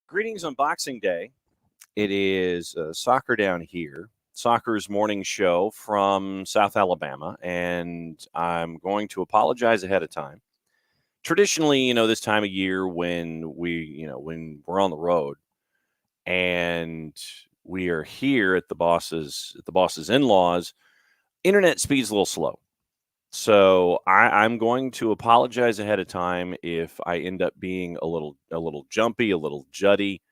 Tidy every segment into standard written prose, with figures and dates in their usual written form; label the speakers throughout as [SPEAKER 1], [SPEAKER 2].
[SPEAKER 1] Greetings on Boxing Day. It is soccer down here, soccer's morning show from South Alabama, and I'm going to apologize ahead of time. Traditionally, this time of year when when we're on the road and we are here at the boss's in-laws, internet speed's a little slow. So I'm going to apologize ahead of time if I end up being a little jumpy, a little juddy.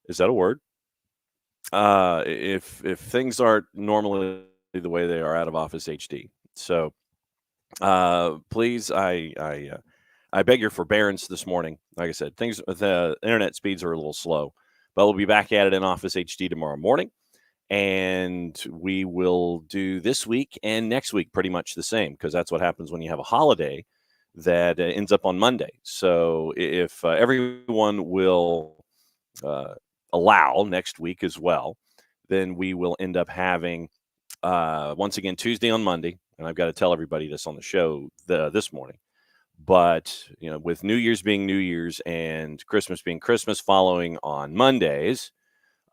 [SPEAKER 1] Is that a word? If things aren't normally the way they are out of Office HD. So please, I beg your forbearance this morning. Like I said, the internet speeds are a little slow, but we'll be back at it in Office HD tomorrow morning. And we will do this week and next week pretty much the same, because that's what happens when you have a holiday that ends up on Monday. So if everyone will allow next week as well, then we will end up having once again Tuesday on Monday. And I've got to tell everybody this on the show this morning. But with New Year's being New Year's and Christmas being Christmas following on Mondays,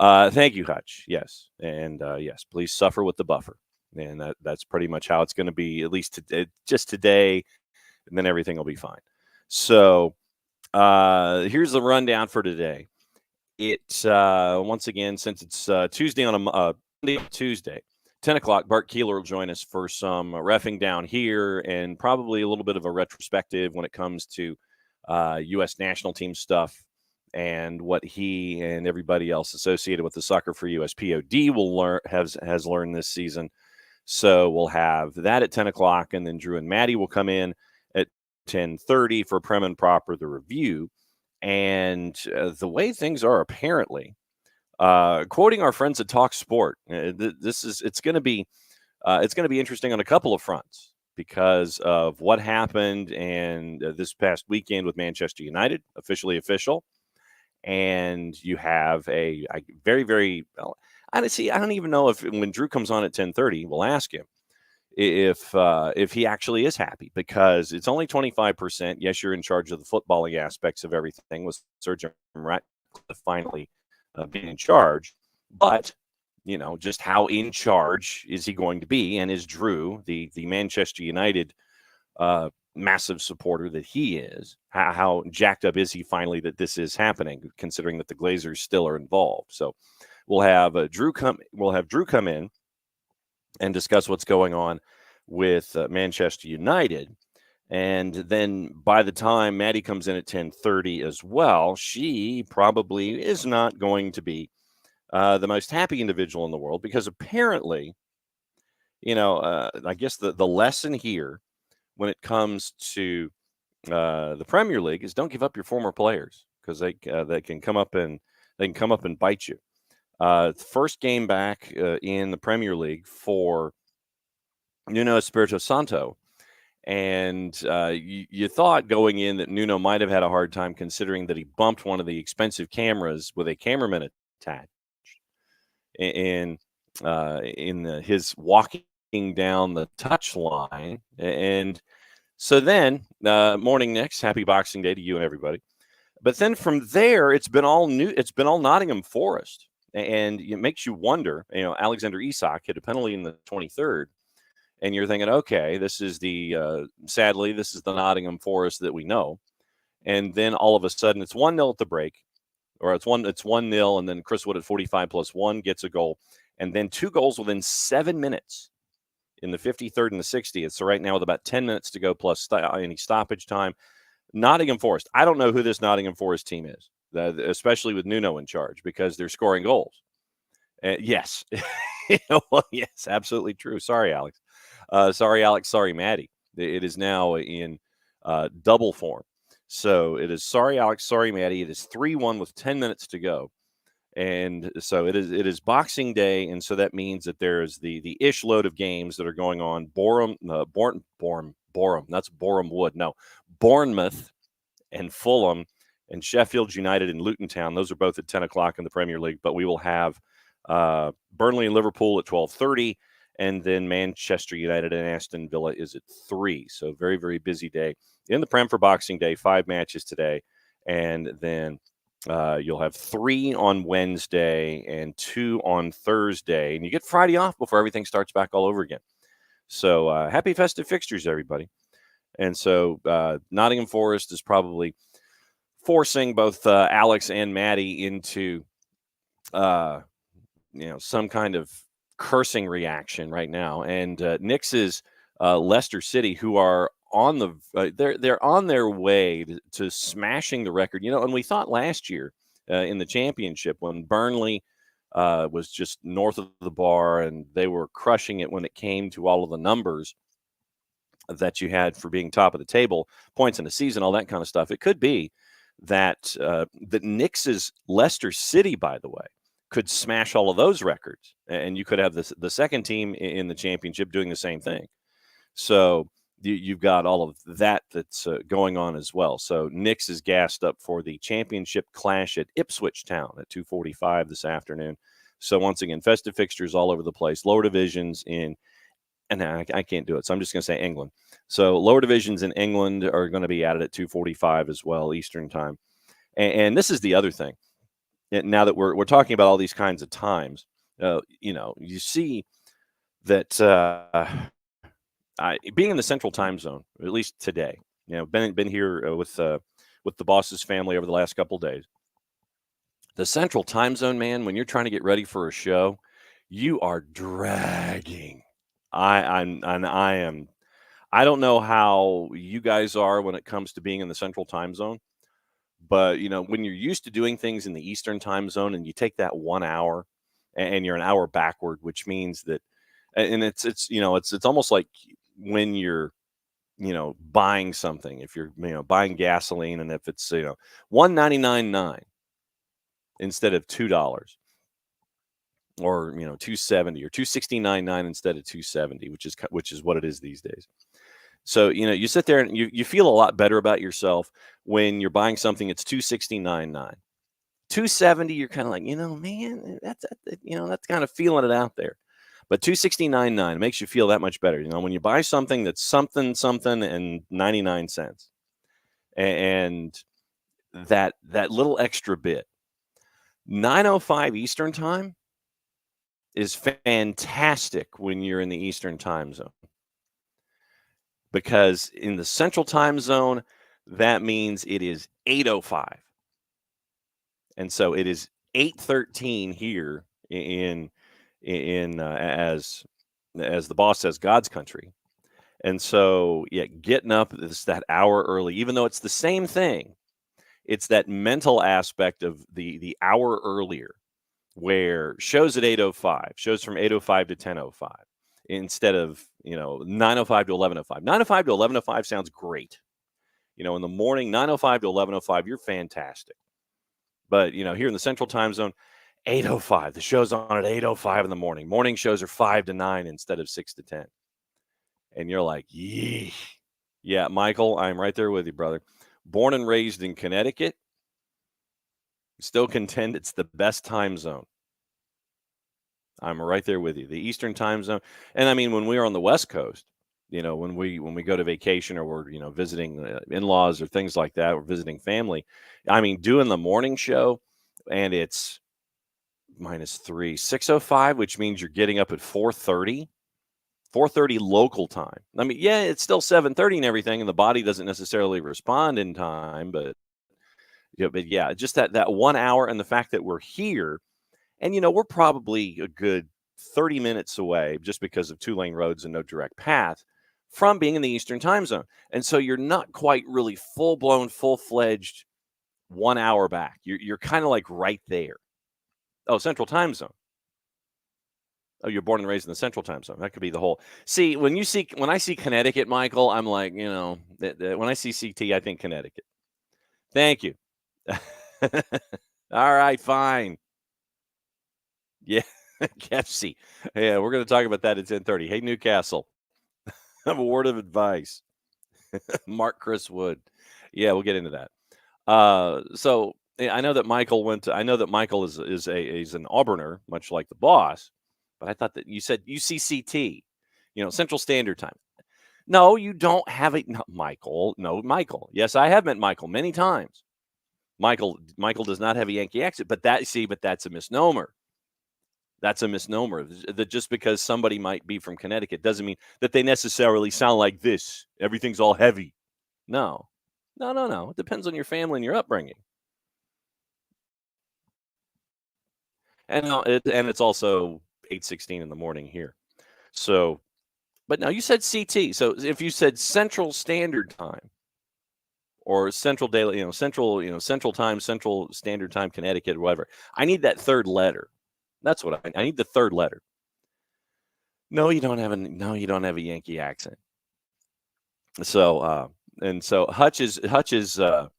[SPEAKER 1] thank you, Hutch. Yes. And yes, please suffer with the buffer. And that's pretty much how it's going to be, at least just today, and then everything will be fine. So here's the rundown for today. It's once again, since it's Tuesday on a Monday, Tuesday, 10 o'clock, Bart Keeler will join us for some reffing down here and probably a little bit of a retrospective when it comes to U.S. national team stuff and what he and everybody else associated with the Soccer for US POD has learned this season. So we'll have that at 10 o'clock, and then Drew and Maddie will come in at 10:30 for Prem and Proper, the review. And the way things are apparently, quoting our friends at Talk Sport, it's going to be interesting on a couple of fronts because of what happened and this past weekend with Manchester United, official. And you have a very, very well, I don't even know if when Drew comes on at 10:30, we'll ask him if he actually is happy, because it's only 25%. Yes, you're in charge of the footballing aspects of everything with Sir Jim Ratcliffe finally being in charge, but just how in charge is he going to be, and is Drew the Manchester United massive supporter that he is? How jacked up is he finally that this is happening, considering that the Glazers still are involved? So we'll have Drew come in and discuss what's going on with Manchester United. And then by the time Maddie comes in at 10:30 as well, she probably is not going to be the most happy individual in the world, because apparently, I guess the lesson here when it comes to the Premier League is don't give up your former players, because they can come up and bite you. First game back in the Premier League for Nuno Espirito Santo, and you thought going in that Nuno might have had a hard time, considering that he bumped one of the expensive cameras with a cameraman attached in his walking down the touch line. And so then morning next, happy Boxing Day to you and everybody. But then from there, it's been all Nottingham Forest, and it makes you wonder. Alexander Isak hit a penalty in the 23rd, and you're thinking, okay, this is sadly this is the Nottingham Forest that we know. And then all of a sudden it's 1-0 at the break, or it's 1-0, and then Chris Wood at 45 plus 1 gets a goal, and then 2 goals within 7 minutes in the 53rd and the 60th. So right now, with about 10 minutes to go plus any stoppage time, Nottingham Forest, I don't know who this Nottingham Forest team is, especially with Nuno in charge, because they're scoring goals. Yes. Yes, absolutely true. Sorry, Alex. Sorry, Maddie. It is now in double form. So it is sorry, Alex. Sorry, Maddie. It is 3-1 with 10 minutes to go. And so it is Boxing Day, and so that means that there's the ish load of games that are going on. Bournemouth, that's Boreham Wood. No, Bournemouth and Fulham and Sheffield United and Luton Town. Those are both at 10 o'clock in the Premier League, but we will have Burnley and Liverpool at 12:30, and then Manchester United and Aston Villa is at 3. So very, very busy day in the Prem for Boxing Day. 5 matches today, and then you'll have 3 on Wednesday and 2 on Thursday, and you get Friday off before everything starts back all over again. So happy festive fixtures, everybody. And so Nottingham Forest is probably forcing both Alex and Maddie into some kind of cursing reaction right now. And Nick's is Leicester City, who are on the they're on their way to smashing the record. And we thought last year in the championship when Burnley was just north of the bar and they were crushing it when it came to all of the numbers that you had for being top of the table, points in the season, all that kind of stuff. It could be that that Knicks' Leicester City, by the way, could smash all of those records, and you could have the second team in the championship doing the same thing. So you've got all of that that's going on as well. So Knicks is gassed up for the championship clash at Ipswich Town at 2:45 this afternoon. So once again, festive fixtures all over the place. Lower divisions in, and I can't do it, so I'm just going to say England. So lower divisions in England are going to be at it at 2:45 as well, Eastern time. And this is the other thing. Now that we're talking about all these kinds of times, you see that being in the Central Time Zone, at least today, been here with the boss's family over the last couple of days. The Central Time Zone, man, when you're trying to get ready for a show, you are dragging. I don't know how you guys are when it comes to being in the Central Time Zone, but when you're used to doing things in the Eastern Time Zone and you take that 1 hour and you're an hour backward, which means that, and it's almost like when you're buying something, if you're buying gasoline, and if it's $1.99.9 instead of $2, or $2.70 or $2.69.9 instead of $2.70, which is what it is these days. So you sit there and you feel a lot better about yourself when you're buying something that's $2.69.9. $2.70, you're kind of like, man, that's kind of feeling it out there. But $2.69.9 makes you feel that much better. When you buy something that's something and 99 cents, and that little extra bit, 9:05 Eastern time is fantastic when you're in the Eastern Time Zone. Because in the Central Time Zone, that means it is 8:05. And so it is 8:13 here in as the boss says, God's country. And so, getting up that hour early, even though it's the same thing, it's that mental aspect of the hour earlier, where shows at 8:05, shows from 8:05 to 10:05, instead of 9:05 to 11:05. 9:05 to 11:05 sounds great. In the morning, 9:05 to 11:05, you're fantastic. But here in the Central Time Zone, 8:05, the show's on at 8:05 in the morning. Morning shows are 5 to 9 instead of 6 to 10. And you're like, yee. Yeah, Michael, I'm right there with you, brother. Born and raised in Connecticut, still contend it's the best time zone. I'm right there with you. The Eastern Time Zone. And I mean, when we are on the West Coast, when we go to vacation, or we're, visiting in-laws or things like that, or visiting family, I mean, doing the morning show, and it's -3, 6:05, which means you're getting up at 4:30 local time. I mean, yeah, it's still 7:30 and everything, and the body doesn't necessarily respond in time, but just that 1 hour, and the fact that we're here, and we're probably a good 30 minutes away, just because of 2-lane roads and no direct path, from being in the Eastern Time Zone. And so you're not quite really full-blown, full-fledged 1 hour back. You're kind of like right there. Oh, Central Time Zone. Oh, you're born and raised in the Central Time Zone. That could be the whole. See, when I see Connecticut, Michael, I'm like, when I see CT, I think Connecticut. Thank you. All right, fine. Yeah, Pepsi. Yeah, we're going to talk about that at 10:30. Hey, Newcastle, I have a word of advice. Mark Chris Wood. Yeah, we'll get into that. I know that Michael went to. I know that Michael is an Auburner, much like the boss. But I thought that you said UCCT, Central Standard Time. No, you don't have it, no, Michael. No, Michael. Yes, I have met Michael many times. Michael does not have a Yankee accent, but that's a misnomer. That's a misnomer. That just because somebody might be from Connecticut doesn't mean that they necessarily sound like this. Everything's all heavy. No, no, no, no. It depends on your family and your upbringing. And it's also 8:16 in the morning here. So, but now you said CT. So if you said Central Standard Time or Central Daily, Central Time, Central Standard Time, Connecticut, whatever, I need that third letter. That's what I need. The third letter. No, you don't have a Yankee accent. So Hutch is our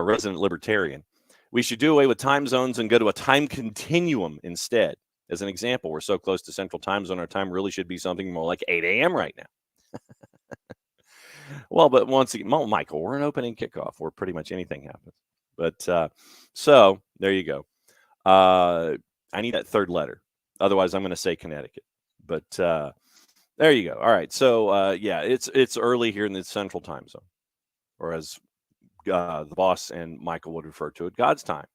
[SPEAKER 1] resident libertarian. We should do away with time zones and go to a time continuum instead. As an example, we're so close to Central Time Zone, our time really should be something more like 8 a.m. right now. Well, but once again, Michael, we're an opening kickoff where pretty much anything happens. But so there you go. I need that third letter. Otherwise, I'm going to say Connecticut. But there you go. All right. So yeah, it's early here in the Central Time Zone, or as the boss and Michael would refer to it, God's time.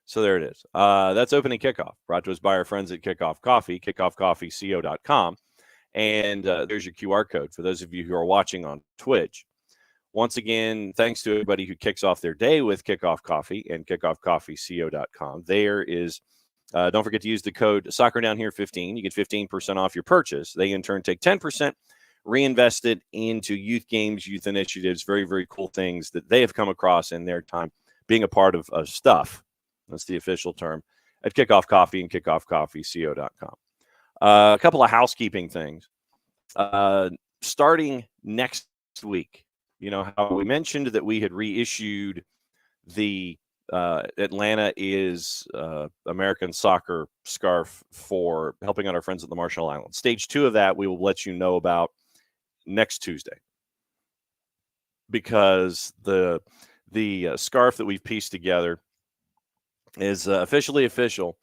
[SPEAKER 1] So there it is. That's opening kickoff, brought to us by our friends at Kickoff Coffee, kickoffcoffeeco.com. And there's your QR code for those of you who are watching on Twitch. Once again, thanks to everybody who kicks off their day with Kickoff Coffee and kickoffcoffeeco.com. There is, don't forget to use the code SoccerDownHere15. You get 15% off your purchase. They in turn take 10%, reinvest it into youth games, youth initiatives, very, very cool things that they have come across in their time being a part of stuff. That's the official term at Kickoff Coffee and kickoffcoffeeco.com. A couple of housekeeping things. Starting next week, how we mentioned that we had reissued the Atlanta is American soccer scarf for helping out our friends at the Marshall Islands. Stage 2 of that we will let you know about next Tuesday, because the scarf that we've pieced together is officially official,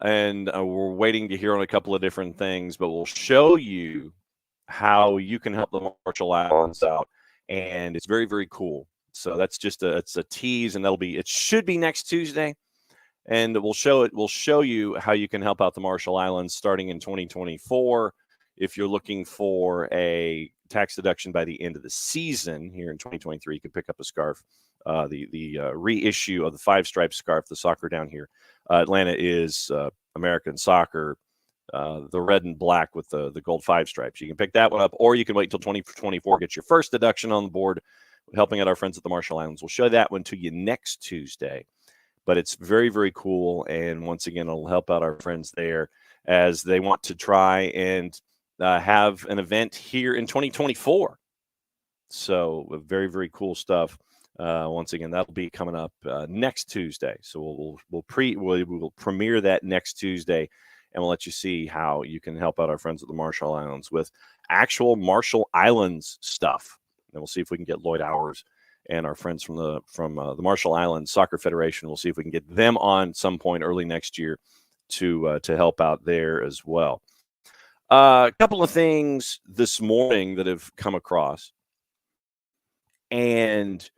[SPEAKER 1] and we're waiting to hear on a couple of different things, but we'll show you how you can help the Marshall Islands out, and it's very, very cool. So that's just it's a tease, and it should be next Tuesday, and we'll show you how you can help out the Marshall Islands starting in 2024. If you're looking for a tax deduction by the end of the season here in 2023, you can pick up a scarf. The reissue of the 5-stripe scarf, the Soccer Down Here. Atlanta is American soccer, the red and black with the gold 5 stripes. You can pick that one up, or you can wait until 2024, get your first deduction on the board, helping out our friends at the Marshall Islands. We'll show that one to you next Tuesday. But it's very, very cool. And once again, it'll help out our friends there as they want to try and have an event here in 2024. So very, very cool stuff. Once again, that'll be coming up next Tuesday. So we'll premiere that next Tuesday, and we'll let you see how you can help out our friends at the Marshall Islands with actual Marshall Islands stuff. And we'll see if we can get Lloyd Hours and our friends from the Marshall Islands Soccer Federation. We'll see if we can get them on some point early next year to help out there as well. A couple of things this morning that have come across, and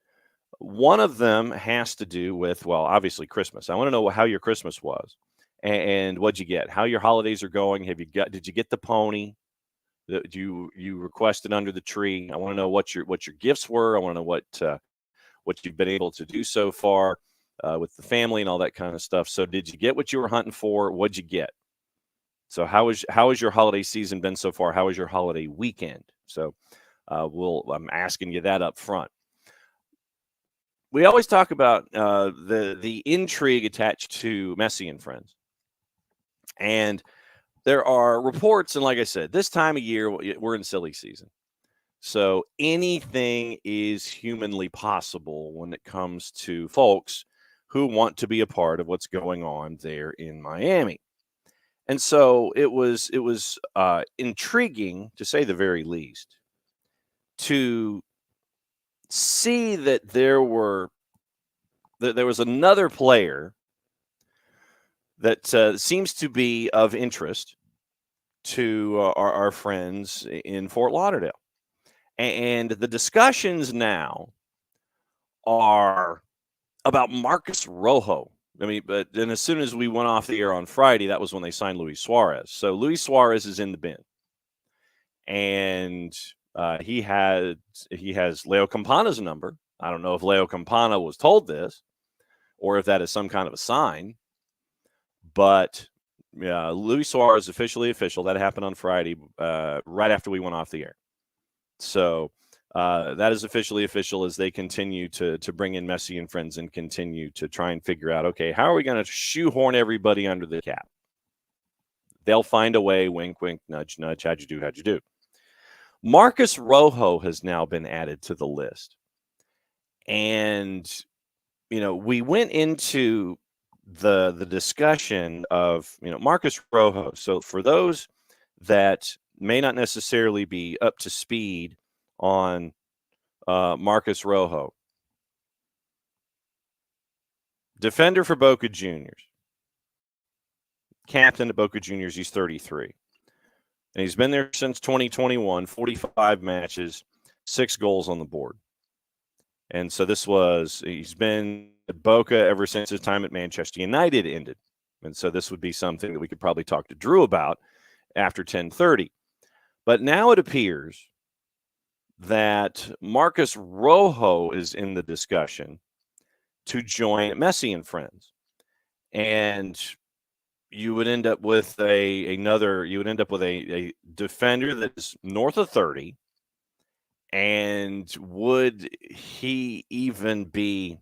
[SPEAKER 1] one of them has to do with, well, obviously Christmas. I want to know how your Christmas was and what'd you get, how your holidays are going. Did you get the pony that you requested under the tree? I want to know what your gifts were. I want to know what you've been able to do so far with the family and all that kind of stuff. So did you get what you were hunting for? What'd you get? So how has your holiday season been so far? How was your holiday weekend? So I'm asking you that up front. We always talk about the intrigue attached to Messi and Friends. And there are reports, and like I said, this time of year, we're in silly season. So anything is humanly possible when it comes to folks who want to be a part of what's going on there in Miami. And so it was intriguing, to say the very least, to see that there was another player that seems to be of interest to our friends in Fort Lauderdale. And the discussions now are about Marcus Rojo. I mean, but then as soon as we went off the air on Friday, that was when they signed Luis Suarez. So Luis Suarez is in the bin, and he has Leo Campana's number. I don't know if Leo Campana was told this or if that is some kind of a sign, but Luis Suarez officially official. That happened on Friday, right after we went off the air. So that is officially official as they continue to bring in Messi and friends and continue to try and figure out, okay, how are we going to shoehorn everybody under the cap? They'll find a way, wink, wink, nudge, nudge, how'd you do, how'd you do? Marcus Rojo has now been added to the list. And, we went into the discussion of, Marcus Rojo. So for those that may not necessarily be up to speed on Marcus Rojo, defender for Boca Juniors, captain at Boca Juniors. He's 33. And he's been there since 2021, 45 matches, 6 goals on the board. And so he's been at Boca ever since his time at Manchester United ended. And so this would be something that we could probably talk to Drew about after 10:30. But now it appears that Marcus Rojo is in the discussion to join Messi and friends. And you would end up with a defender that is north of 30. And would he even be,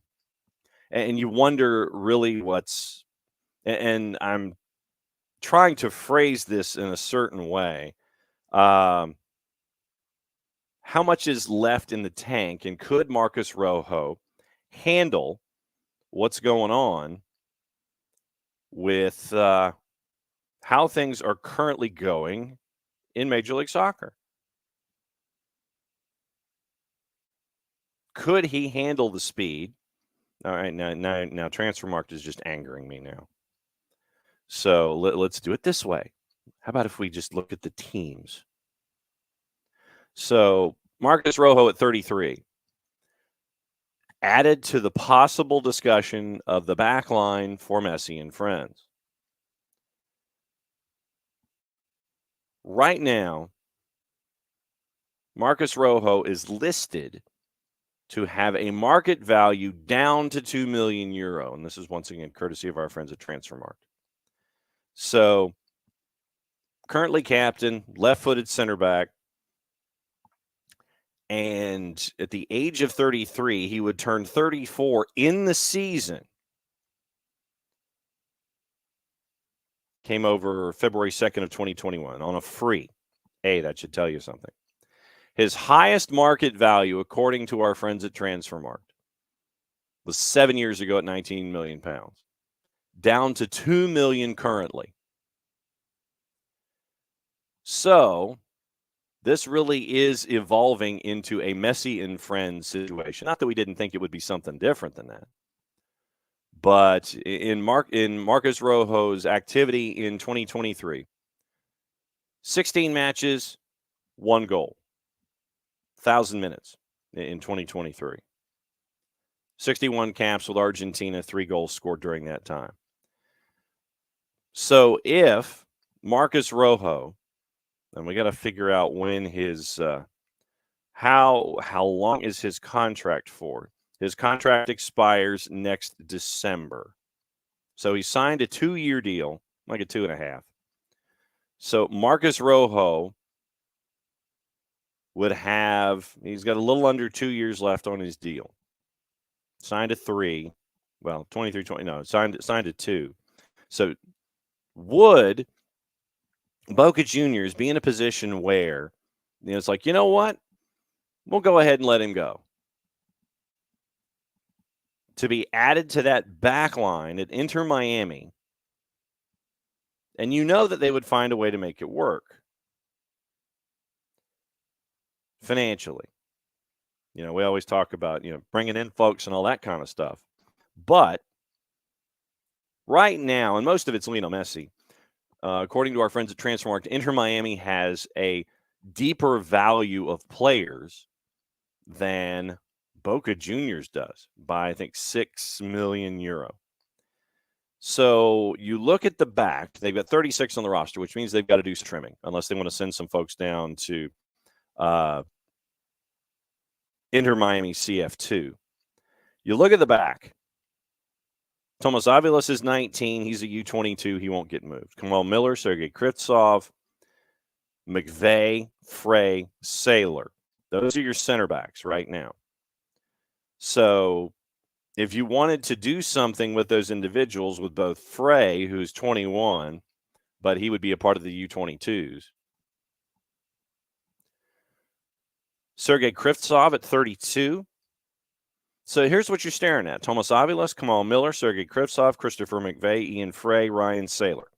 [SPEAKER 1] and you wonder really and I'm trying to phrase this in a certain way. How much is left in the tank, and could Marcus Rojo handle what's going on with how things are currently going in Major League Soccer? Could he handle the speed? All right, now Transfermarkt is just angering me now. So let's do it this way. How about if we just look at the teams? So Marcus Rojo at 33, added to the possible discussion of the back line for Messi and friends. Right now, Marcus Rojo is listed to have a market value down to €2 million. And this is once again courtesy of our friends at Transfermarkt. So currently captain, left-footed center back. And at the age of 33, he would turn 34 in the season. Came over February 2nd of 2021 on a free. Hey, that should tell you something. His highest market value, according to our friends at Transfermarkt, was 7 years ago at £19 million, down to $2 million currently. So this really is evolving into a Messi and friends situation. Not that we didn't think it would be something different than that. But in Marcus Rojo's activity in 2023, 16 matches, 1 goal. 1,000 minutes in 2023. 61 caps with Argentina, 3 goals scored during that time. So if Marcus Rojo, and we got to figure out when his how long is his contract for? His contract expires next December. So he signed a 2-year deal, like a 2.5. So Marcus Rojo he's got a little under 2 years left on his deal. Signed a 3, well, 23, 20, no, signed a 2. So would Boca Juniors be in a position where, it's like, you know what? We'll go ahead and let him go. To be added to that back line at Inter Miami And you know that they would find a way to make it work financially. We always talk about, bringing in folks and all that kind of stuff. But right now, and most of it's Lionel Messi, according to our friends at Transfermarkt, Inter Miami has a deeper value of players than Boca Juniors does by, I think, €6 million. So you look at the back, they've got 36 on the roster, which means they've got to do some trimming unless they want to send some folks down to Inter Miami CF2. You look at the back. Tomas Avilas is 19. He's a U22. He won't get moved. Kamal Miller, Sergei Krivtsov, McVeigh, Frey, Saylor. Those are your center backs right now. So if you wanted to do something with those individuals, with both Frey, who's 21, but he would be a part of the U22s, Sergei Krivtsov at 32. So here's what you're staring at. Tomas Avilas, Kamal Miller, Sergei Krivtsov, Christopher McVeigh, Ian Frey, Ryan Saylor.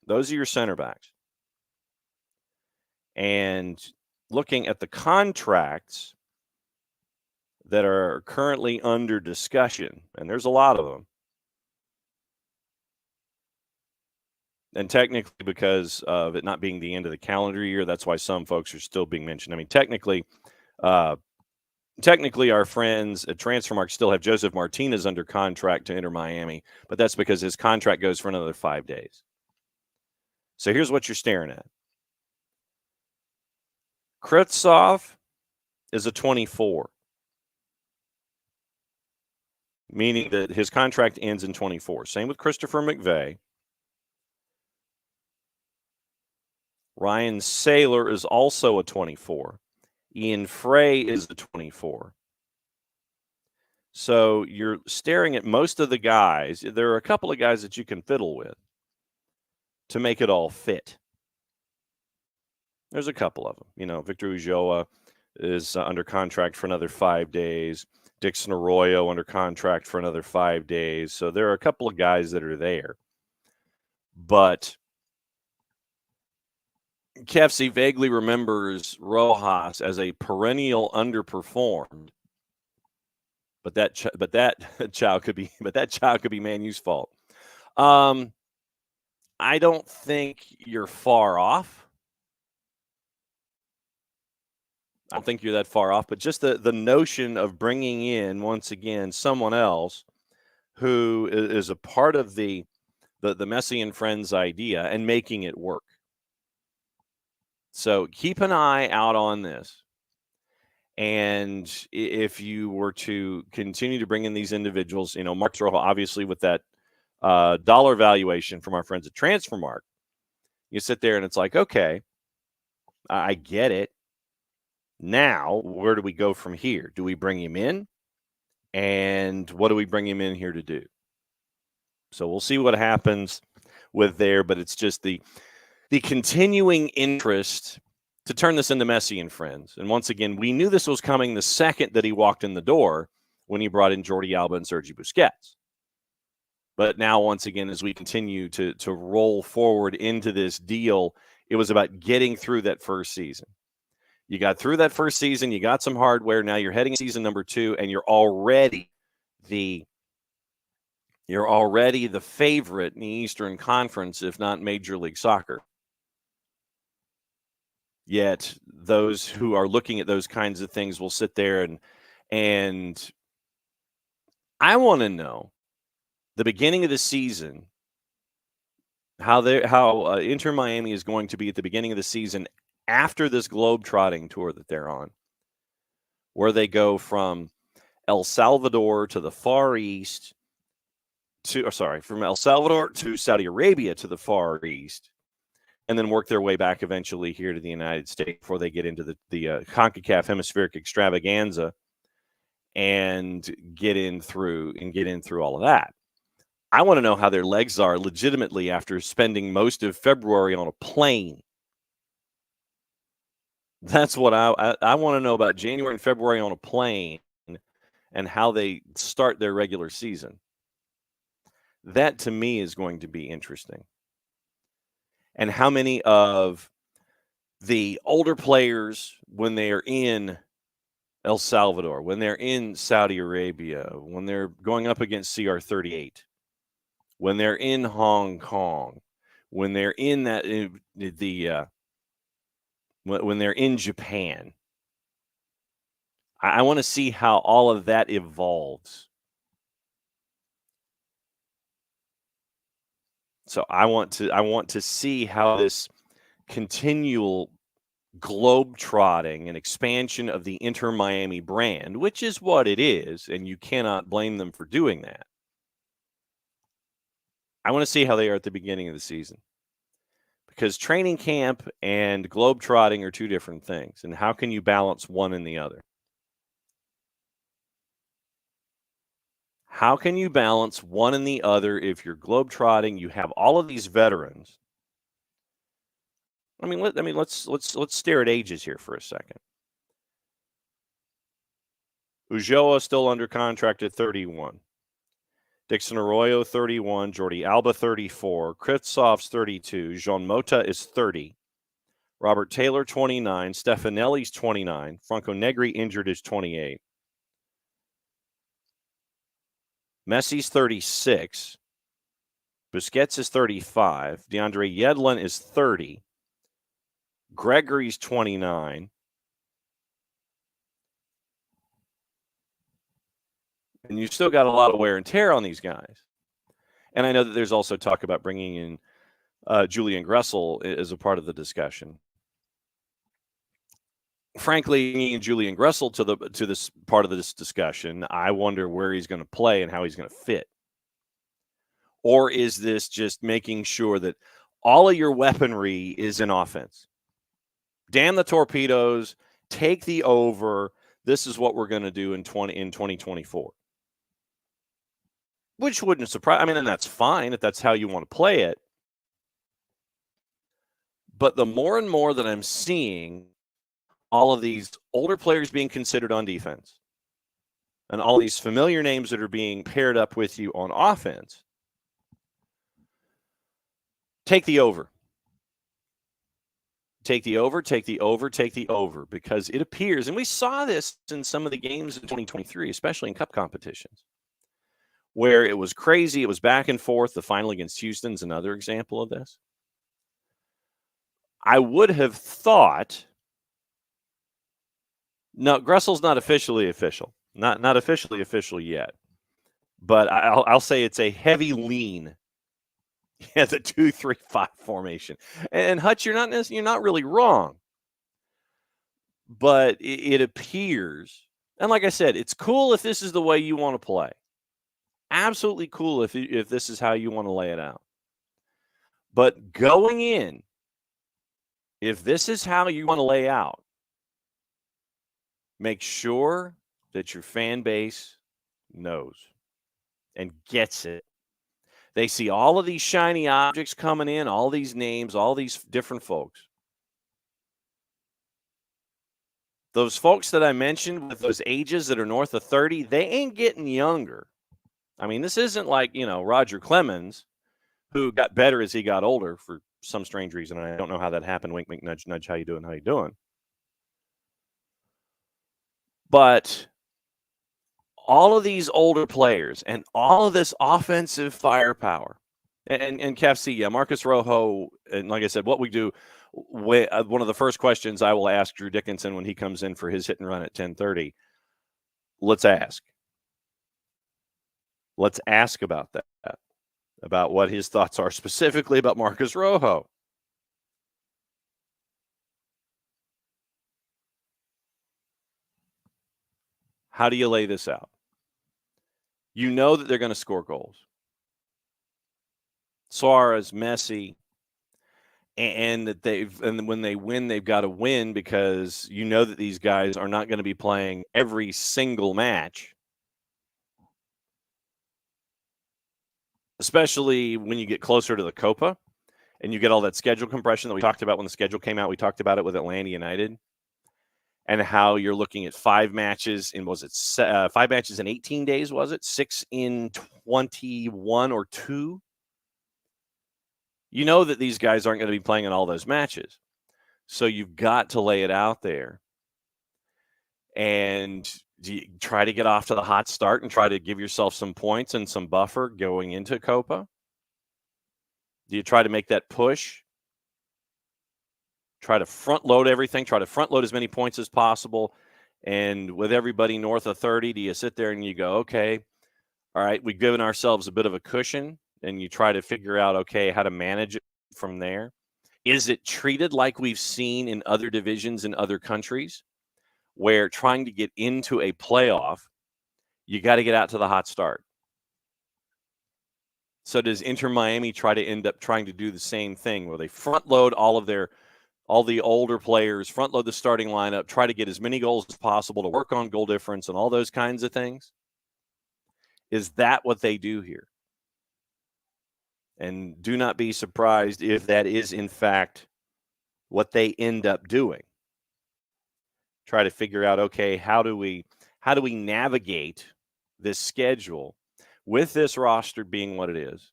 [SPEAKER 1] Those are your center backs. And looking at the contracts that are currently under discussion, and there's a lot of them, and technically because of it not being the end of the calendar year, that's why some folks are still being mentioned. I mean, technically our friends at Transfermarkt still have Joseph Martinez under contract to Inter Miami, but that's because his contract goes for another 5 days. So here's what you're staring at. Krivtsov is a 24, meaning that his contract ends in 24. Same with Christopher McVeigh. Ryan Saylor is also a 24. Ian Frey is a 24. So you're staring at most of the guys. There are a couple of guys that you can fiddle with to make it all fit. There's a couple of them. Victor Ulloa is under contract for another 5 days. Dixon Arroyo under contract for another 5 days. So there are a couple of guys that are there. But KFC vaguely remembers Rojas as a perennial underperformed. But that child could be Man U's fault. I don't think you're far off. I don't think you're that far off, but just the notion of bringing in, once again, someone else who is a part of the Messi and Friends idea and making it work. So keep an eye out on this. And if you were to continue to bring in these individuals, Mark Rojo, obviously with that dollar valuation from our friends at Transfermarkt, you sit there and it's like, okay, I get it. Now, where do we go from here? Do we bring him in? And what do we bring him in here to do? So we'll see what happens with there, but it's just the continuing interest to turn this into Messi and Friends. And once again, we knew this was coming the second that he walked in the door when he brought in Jordi Alba and Sergi Busquets. But now, once again, as we continue to roll forward into this deal, it was about getting through that first season. You got through that first season. You got some hardware. Now you're heading season number 2, and you're already the favorite in the Eastern Conference, if not Major League Soccer. Yet those who are looking at those kinds of things will sit there and I want to know the beginning of the season, how Inter Miami is going to be at the beginning of the season after this globetrotting tour that they're on, where they go from El Salvador to the Far East from El Salvador to Saudi Arabia to the Far East, and then work their way back eventually here to the United States before they get into the CONCACAF Hemispheric Extravaganza and get in through all of that. I want to know how their legs are legitimately after spending most of February on a plane. That's what I want to know about January and February on a plane and how they start their regular season. That, to me, is going to be interesting. and how many of the older players, when they are in El Salvador, when they're in Saudi Arabia, when they're going up against CR38, when they're in Hong Kong, when they're in that when they're in Japan, I want to see how all of that evolves. So I want to see how this continual globe-trotting and expansion of the Inter Miami brand, which is what it is, and you cannot blame them for doing that. I want to see how they are at the beginning of the season. Because training camp and globe-trotting are two different things, and how can you balance one and the other? How can you balance one and the other if you're globe-trotting, you have all of these veterans? Let's stare at ages here for a second. Ulloa still under contract at 31. Dixon Arroyo, 31. Jordi Alba, 34. Kritsov's 32. Jean Mota is 30. Robert Taylor, 29. Stefanelli's 29. Franco Negri, injured, is 28. Messi's 36. Busquets is 35. DeAndre Yedlin is 30. Gregory's 29. And you've still got a lot of wear and tear on these guys. And I know that there's also talk about bringing in Julian Gressel as a part of the discussion. Frankly, bringing Julian Gressel to this part of this discussion, I wonder where he's going to play and how he's going to fit. Or is this just making sure that all of your weaponry is in offense? Damn the torpedoes, take the over. This is what we're going to do in 2024. Which wouldn't surprise. I mean, and that's fine if that's how you want to play it. But the more and more that I'm seeing all of these older players being considered on defense and all these familiar names that are being paired up with you on offense, take the over. Take the over, take the over, take the over, because it appears, and we saw this in some of the games in 2023, especially in cup competitions, where it was crazy. It was back and forth. The final against Houston's another example of this. I would have thought, no, Gressel's not officially official. Not officially official yet. But I'll say it's a heavy lean. Yeah, the 2-3-5 formation. And Hutch, you're not really wrong. But it appears, and like I said, it's cool if this is the way you want to play. Absolutely cool if this is how you want to lay it out. But going in, if this is how you want to lay out, make sure that your fan base knows and gets it. They see all of these shiny objects coming in, all these names, all these different folks. Those folks that I mentioned with those ages that are north of 30, they ain't getting younger. I mean, this isn't like, Roger Clemens, who got better as he got older for some strange reason. And I don't know how that happened. Wink, wink, nudge, nudge. How you doing? How you doing? But all of these older players and all of this offensive firepower, and KFC, yeah, Marcus Rojo, and like I said, what we do, one of the first questions I will ask Drew Dickinson when he comes in for his hit and run at 10:30. Let's ask about that, about what his thoughts are specifically about Marcus Rojo. How do you lay this out? You know that they're going to score goals. Suarez, Messi, and when they win, they've got to win, because you know that these guys are not going to be playing every single match, especially when you get closer to the Copa and you get all that schedule compression that we talked about when the schedule came out. We talked about it with Atlanta United, and how you're looking at 5 matches in, 5 matches in 18 days, was it? 6 in 21 or 2? You know that these guys aren't going to be playing in all those matches. So you've got to lay it out there. And do you try to get off to the hot start and try to give yourself some points and some buffer going into Copa? Do you try to make that push? Try to front load everything, try to front load as many points as possible. And with everybody north of 30, do you sit there and you go, okay, all right, we've given ourselves a bit of a cushion, and you try to figure out, okay, how to manage it from there? Is it treated like we've seen in other divisions in other countries, where trying to get into a playoff, you got to get out to the hot start? So does Inter Miami try to end up trying to do the same thing, where they front load all the older players, front load the starting lineup, try to get as many goals as possible to work on goal difference and all those kinds of things? Is that what they do here? And do not be surprised if that is, in fact, what they end up doing. Try to figure out, okay, how do we navigate this schedule with this roster being what it is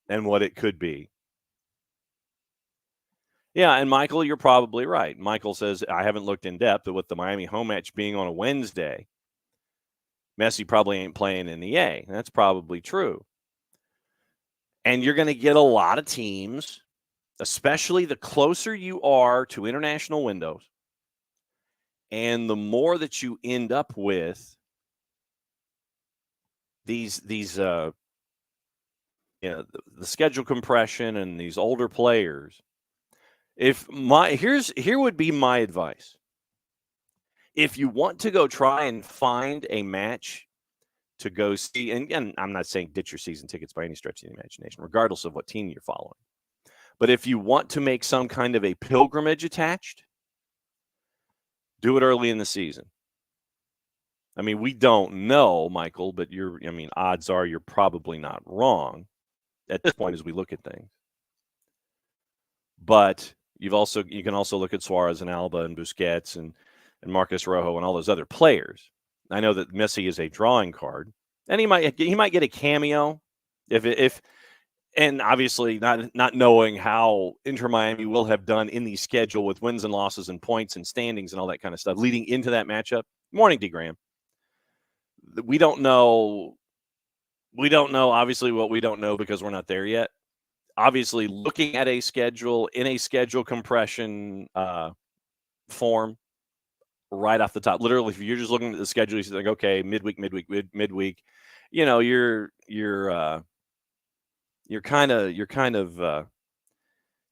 [SPEAKER 1] and what it could be? Yeah, and Michael, you're probably right. Michael says, I haven't looked in depth, but with the Miami home match being on a Wednesday, Messi probably ain't playing in the A. That's probably true. And you're going to get a lot of teams, especially the closer you are to international windows, and the more that you end up with these the schedule compression and these older players. Here would be my advice. If you want to go try and find a match to go see, and I'm not saying ditch your season tickets by any stretch of the imagination, regardless of what team you're following. But if you want to make some kind of a pilgrimage attached, do it early in the season. I mean, we don't know, Michael, but odds are you're probably not wrong at this point as we look at things. But you can also look at Suarez and Alba and Busquets and Marcus Rojo and all those other players. I know that Messi is a drawing card, and he might get a cameo if and obviously not knowing how Inter Miami will have done in the schedule with wins and losses and points and standings and all that kind of stuff leading into that matchup. Morning, D. Graham. We don't know. We don't know, obviously, what we don't know because we're not there yet. Obviously, looking at a schedule in a schedule compression form right off the top, literally, if you're just looking at the schedule, you think, okay, midweek, you're kind of your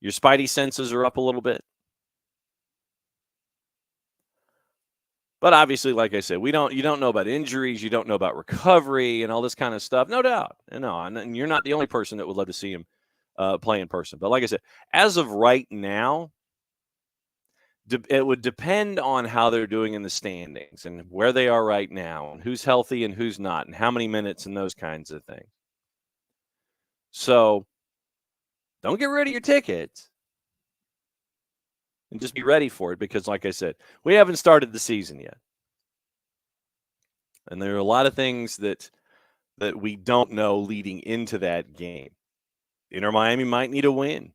[SPEAKER 1] spidey senses are up a little bit. But obviously, like I said, you don't know about injuries, you don't know about recovery and all this kind of stuff. No doubt. And you're not the only person that would love to see him play in person. But like I said, as of right now, it would depend on how they're doing in the standings and where they are right now and who's healthy and who's not and how many minutes and those kinds of things. So don't get rid of your tickets and just be ready for it because, like I said, we haven't started the season yet. And there are a lot of things that we don't know leading into that game. Inter Miami might need a win.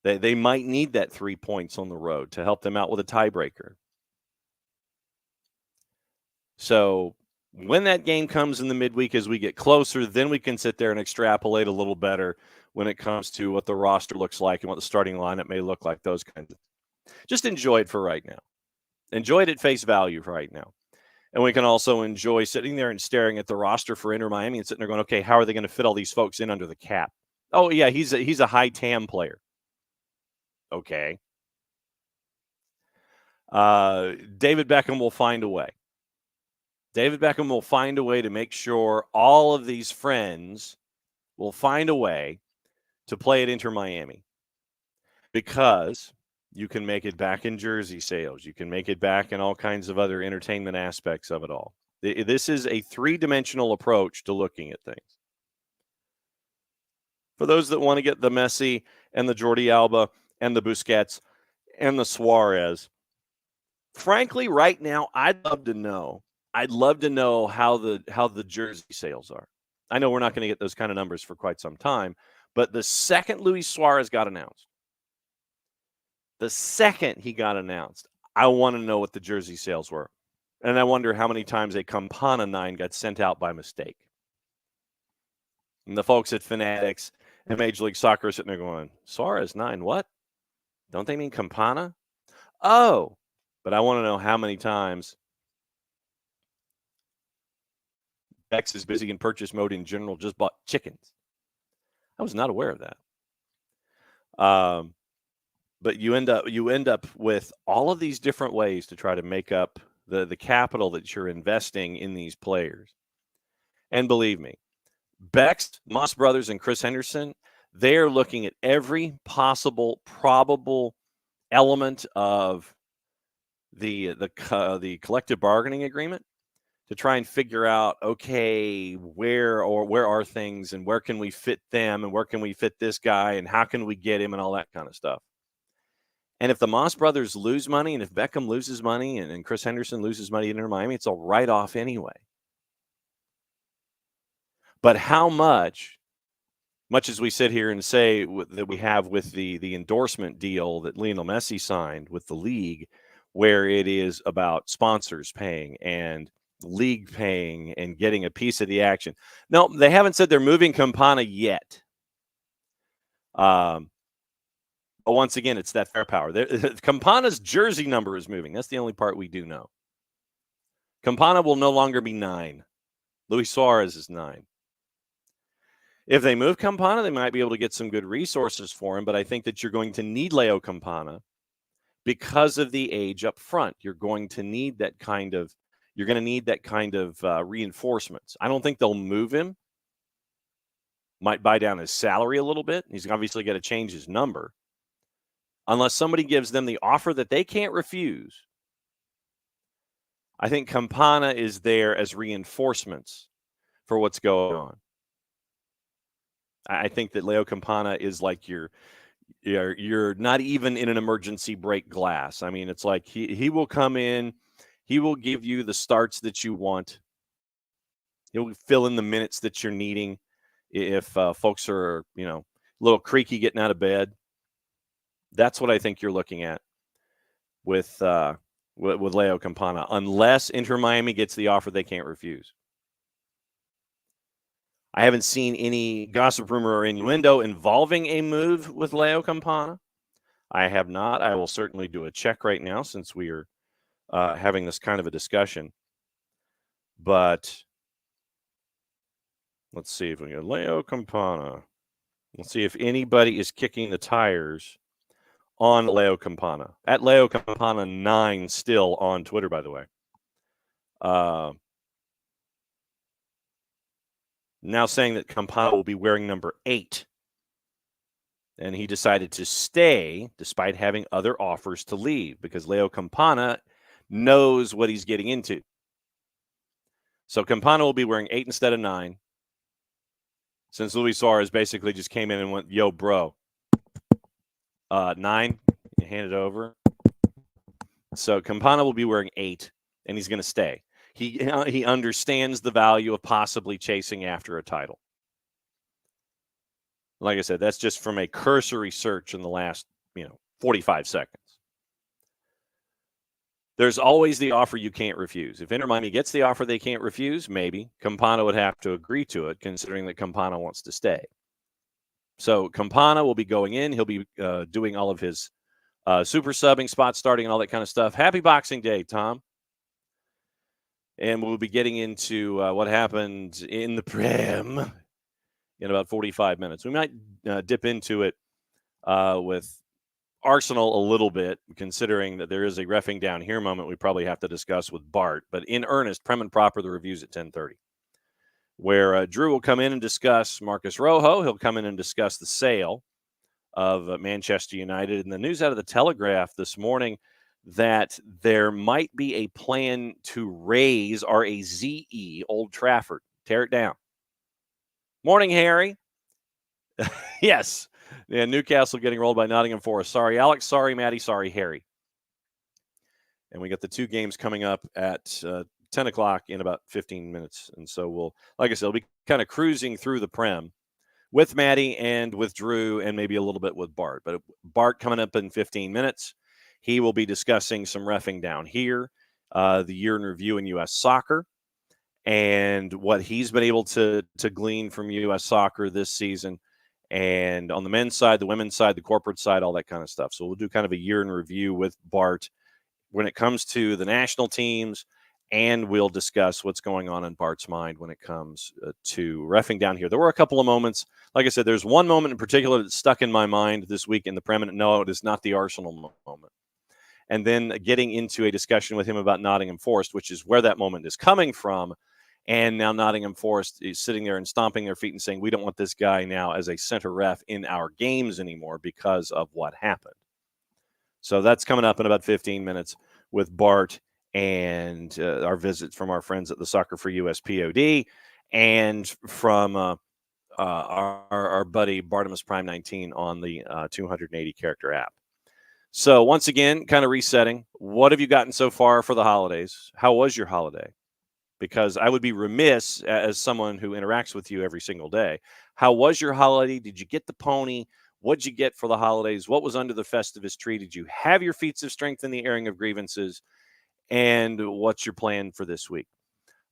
[SPEAKER 1] They might need that 3 points on the road to help them out with a tiebreaker. So when that game comes in the midweek as we get closer, then we can sit there and extrapolate a little better when it comes to what the roster looks like and what the starting lineup may look like, those kinds of things. Just enjoy it for right now. Enjoy it at face value for right now. And we can also enjoy sitting there and staring at the roster for Inter Miami and sitting there going, okay, how are they going to fit all these folks in under the cap? Oh, yeah, he's a high TAM player. Okay. David Beckham will find a way. David Beckham will find a way to make sure all of these friends will find a way to play at Inter Miami because you can make it back in jersey sales. You can make it back in all kinds of other entertainment aspects of it all. This is a three-dimensional approach to looking at things. For those that want to get the Messi and the Jordi Alba and the Busquets and the Suarez, frankly, right now, I'd love to know how the jersey sales are. I know we're not going to get those kind of numbers for quite some time, But the second Luis Suarez got announced, I want to know what the jersey sales were. And I wonder how many times a Campana 9 got sent out by mistake. And the folks at Fanatics and Major League Soccer are sitting there going, Suarez 9, what? Don't they mean Campana? Oh, but I want to know how many times Bex is busy in purchase mode in general, just bought chickens. I was not aware of that. But you end up with all of these different ways to try to make up the capital that you're investing in these players. And believe me, Bex, Moss Brothers, and Chris Henderson, they're looking at every possible, probable element of the collective bargaining agreement to try and figure out, okay, where are things and where can we fit them and where can we fit this guy and how can we get him and all that kind of stuff. And if the Moss Brothers lose money and if Beckham loses money and Chris Henderson loses money in Inter Miami, it's a write-off anyway. But how much as we sit here and say that we have with the endorsement deal that Lionel Messi signed with the league, where it is about sponsors paying and league paying and getting a piece of the action. No, they haven't said they're moving Campana yet. But once again, it's that fair power. Campana's jersey number is moving. That's the only part we do know. Campana will no longer be 9. Luis Suarez is 9. If they move Campana, they might be able to get some good resources for him, but I think that you're going to need Leo Campana because of the age up front. You're going to need that kind of reinforcements. I don't think they'll move him. Might buy down his salary a little bit. He's obviously got to change his number. Unless somebody gives them the offer that they can't refuse. I think Campana is there as reinforcements for what's going on. I think that Leo Campana is like you're not even in an emergency break glass. I mean, it's like he will come in, he will give you the starts that you want. He'll fill in the minutes that you're needing if folks are, a little creaky getting out of bed. That's what I think you're looking at with Leo Campana, unless Inter Miami gets the offer they can't refuse. I haven't seen any gossip, rumor, or innuendo involving a move with Leo Campana. I have not. I will certainly do a check right now since we are having this kind of a discussion. But let's see if we get Leo Campana. Let's see if anybody is kicking the tires on Leo Campana. At Leo Campana 9 still on Twitter, by the way. Now saying that Campana will be wearing number 8. And he decided to stay despite having other offers to leave because Leo Campana knows what he's getting into. So Campana will be wearing 8 instead of 9. Since Luis Suarez basically just came in and went, yo, bro. 9, you hand it over. So Campana will be wearing 8, and he's going to stay. He understands the value of possibly chasing after a title. Like I said, that's just from a cursory search in the last, 45 seconds. There's always the offer you can't refuse. If Inter Miami gets the offer they can't refuse, maybe Campana would have to agree to it, considering that Campana wants to stay. So Campana will be going in. He'll be doing all of his super subbing, spot starting, and all that kind of stuff. Happy Boxing Day, Tom. And we'll be getting into what happened in the Prem in about 45 minutes. We might dip into it with Arsenal a little bit, considering that there is a reffing down here moment we probably have to discuss with Bart. But in earnest, Prem and Proper, the reviews at 10:30, where Drew will come in and discuss Marcus Rojo. He'll come in and discuss the sale of Manchester United. And the news out of the Telegraph this morning that there might be a plan to raise RAZE Old Trafford. Tear it down. Morning, Harry. Yes. Yeah, Newcastle getting rolled by Nottingham Forest. Sorry, Alex. Sorry, Maddie. Sorry, Harry. And we got the 2 games coming up at 10 o'clock in about 15 minutes. And so we'll, like I said, we'll be kind of cruising through the Prem with Maddie and with Drew and maybe a little bit with Bart. But Bart coming up in 15 minutes. He will be discussing some reffing down here, the year in review in U.S. soccer, and what he's been able to glean from U.S. soccer this season. And on the men's side, the women's side, the corporate side, all that kind of stuff. So we'll do kind of a year in review with Bart when it comes to the national teams, and we'll discuss what's going on in Bart's mind when it comes to reffing down here. There were a couple of moments. Like I said, there's one moment in particular that stuck in my mind this week in the Prem. No, it is not the Arsenal moment. And then getting into a discussion with him about Nottingham Forest, which is where that moment is coming from. And now Nottingham Forest is sitting there and stomping their feet and saying, we don't want this guy now as a center ref in our games anymore because of what happened. So that's coming up in about 15 minutes with Bart and our visit from our friends at the Soccer for US POD and from our buddy Bartimus Prime 19 on the 280 character app. So once again, kind of resetting. What have you gotten so far for the holidays? How was your holiday? Because I would be remiss as someone who interacts with you every single day. How was your holiday? Did you get the pony? What'd you get for the holidays? What was under the Festivus tree? Did you have your feats of strength in the airing of grievances? And what's your plan for this week?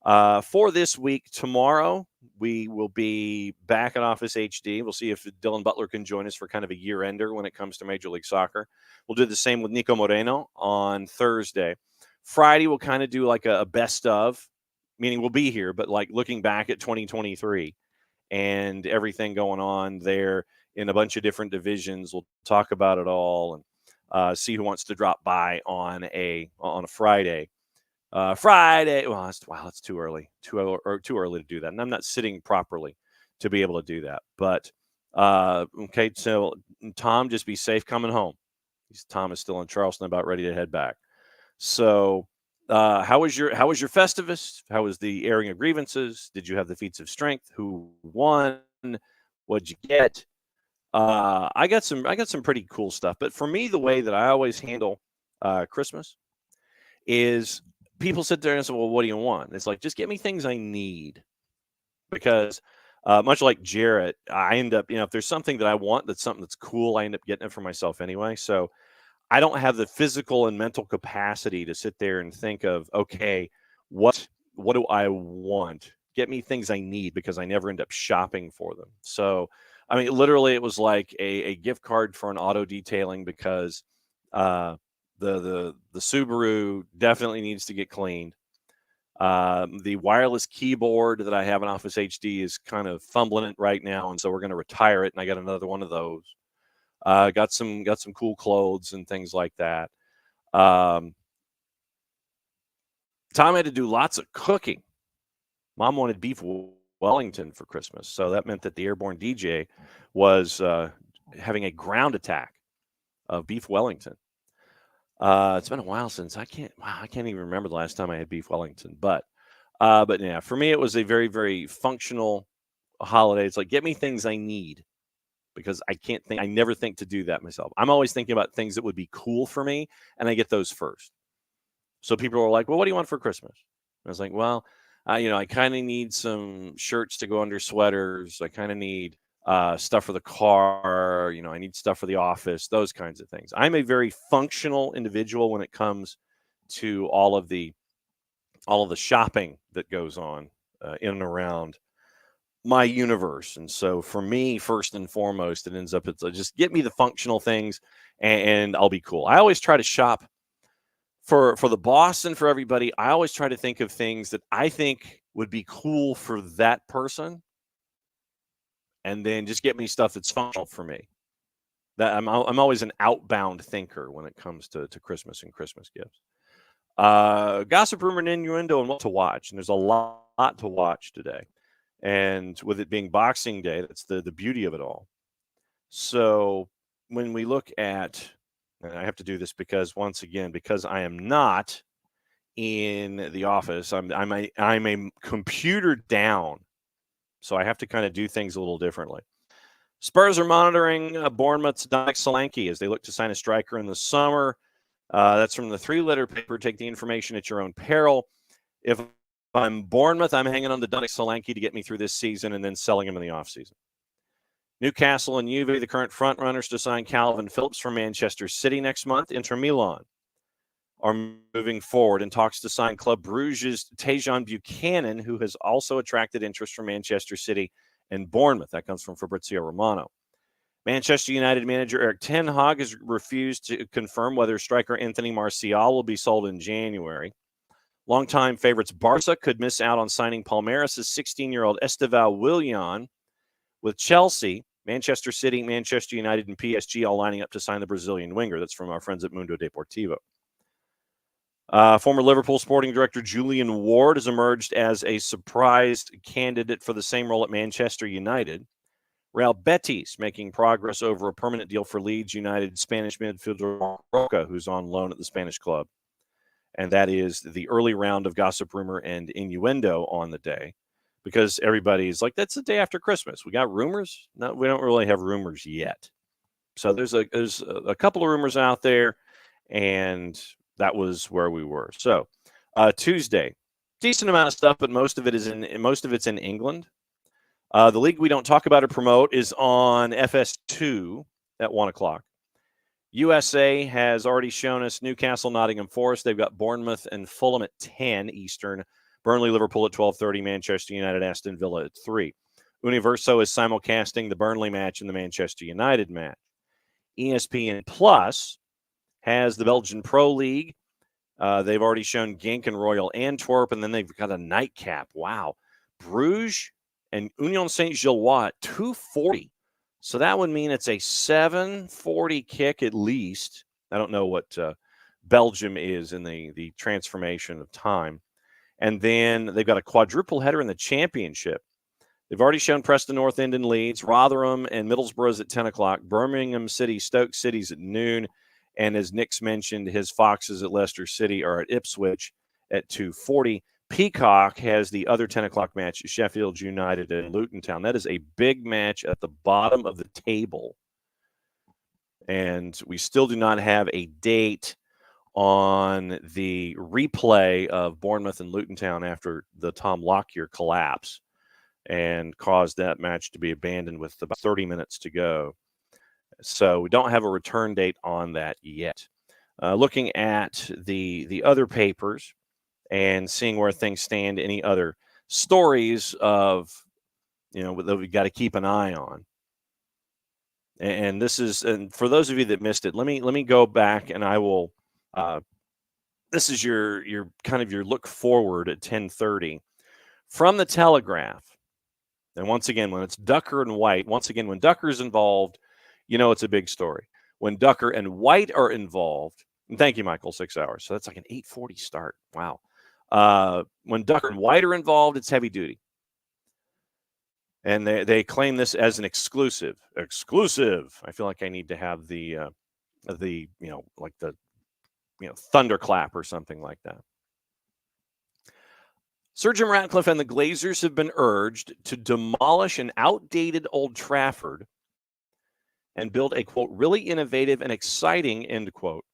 [SPEAKER 1] For this week, tomorrow, we will be back at Office HD. We'll see if Dylan Butler can join us for kind of a year-ender when it comes to Major League Soccer. We'll do the same with Nico Moreno on Thursday. Friday, we'll kind of do like a best of, meaning we'll be here, but like looking back at 2023 and everything going on there in a bunch of different divisions. We'll talk about it all and see who wants to drop by on a Friday. Friday. Well, it's too early. Too early to do that. And I'm not sitting properly to be able to do that. But okay, so Tom, just be safe coming home. Tom is still in Charleston, about ready to head back. So how was your Festivus? How was the airing of grievances? Did you have the feats of strength? Who won? What'd you get? I got some pretty cool stuff. But for me, the way that I always handle Christmas is people sit there and say, well, what do you want? It's like, just get me things I need. Because much like Jarrett, I end up, if there's something that I want, that's something that's cool, I end up getting it for myself anyway. So I don't have the physical and mental capacity to sit there and think of, okay, what do I want? Get me things I need, because I never end up shopping for them. So, I mean, literally it was like a gift card for an auto detailing, because the Subaru definitely needs to get cleaned. The wireless keyboard that I have in Office HD is kind of fumbling it right now, and so we're going to retire it, and I got another one of those. Got some cool clothes and things like that. Tom had to do lots of cooking. Mom wanted beef Wellington for Christmas, so that meant that the airborne DJ was having a ground attack of beef Wellington. It's been a while since I can't even remember the last time I had beef Wellington, but yeah, for me, it was a very, very functional holiday. It's like, get me things I need, because I never think to do that myself. I'm always thinking about things that would be cool for me, and I get those first. So people are like, well, what do you want for Christmas? And I was like, well, I kind of need some shirts to go under sweaters. I kind of need stuff for the car. I need stuff for the office, those kinds of things. I'm a very functional individual when it comes to all of the shopping that goes on in and around my universe. And so for me, first and foremost, it ends up, it's just get me the functional things and I'll be cool. I always try to shop for the boss and for everybody. I always try to think of things that I think would be cool for that person, and then just get me stuff that's functional for me. That I'm always an outbound thinker when it comes to Christmas and Christmas gifts. Gossip, rumor, and innuendo, and what to watch. And there's a lot to watch today. And with it being Boxing Day, that's the beauty of it all. So when we look at, and I have to do this because, once again, because I am not in the office, I'm a computer down, so I have to kind of do things a little differently. Spurs are monitoring Bournemouth's Dominic Solanke as they look to sign a striker in the summer. That's from the three-letter paper. Take the information at your own peril. If I'm Bournemouth, I'm hanging on to Dominic Solanke to get me through this season and then selling him in the offseason. Newcastle and Juve, the current frontrunners to sign Calvin Phillips from Manchester City next month. Inter Milan are moving forward in talks to sign Club Bruges' Tejan Buchanan, who has also attracted interest from Manchester City and Bournemouth. That comes from Fabrizio Romano. Manchester United manager Erik ten Hag has refused to confirm whether striker Anthony Martial will be sold in January. Longtime favorites Barca could miss out on signing Palmeiras' 16-year-old Estevão Willian. With Chelsea, Manchester City, Manchester United, and PSG all lining up to sign the Brazilian winger. That's from our friends at Mundo Deportivo. Former Liverpool sporting director Julian Ward has emerged as a surprised candidate for the same role at Manchester United. Real Betis making progress over a permanent deal for Leeds United Spanish midfielder Roca, who's on loan at the Spanish club. And that is the early round of gossip, rumor, and innuendo on the day, because everybody's like, that's the day after Christmas. We got rumors? No, we don't really have rumors yet. So there's a couple of rumors out there, and that was where we were. So Tuesday, decent amount of stuff, but most of it's in England. The league we don't talk about or promote is on FS2 at 1 o'clock. USA has already shown us Newcastle, Nottingham Forest. They've got Bournemouth and Fulham at 10 Eastern. Burnley, Liverpool at 12:30. Manchester United, Aston Villa at 3. Universo is simulcasting the Burnley match and the Manchester United match. ESPN Plus has the Belgian Pro League. They've already shown Genk and Royal Antwerp, and then they've got a nightcap. Wow. Bruges and Union Saint-Gilloise at 2:40. So that would mean it's a 7:40 kick at least. I don't know what Belgium is in the transformation of time. And then they've got a quadruple header in the championship. They've already shown Preston North End and Leeds, Rotherham and Middlesbrough's at 10 o'clock, Birmingham City, Stoke City's at noon. And as Nick's mentioned, his Foxes at Leicester City are at Ipswich at 2:40. Peacock has the other 10 o'clock match, Sheffield United and Luton Town. That is a big match at the bottom of the table. And we still do not have a date on the replay of Bournemouth and Luton Town after the Tom Lockyer collapse and caused that match to be abandoned with about 30 minutes to go. So we don't have a return date on that yet. Looking at the other papers and seeing where things stand, any other stories of, that we've got to keep an eye on. And this is, and for those of you that missed it, let me go back and I will, this is your kind of your look forward at 10:30 from the Telegraph. And once again, when it's Ducker and White, when Ducker is involved, it's a big story. When Ducker and White are involved, and thank you, Michael, 6 hours. So that's like an 8:40 start. Wow. When Ducker and White are involved, it's heavy duty. And they claim this as an exclusive. Exclusive. I feel like I need to have the thunderclap or something like that. Sir Jim Ratcliffe and the Glazers have been urged to demolish an outdated Old Trafford and build a, quote, really innovative and exciting, end quote,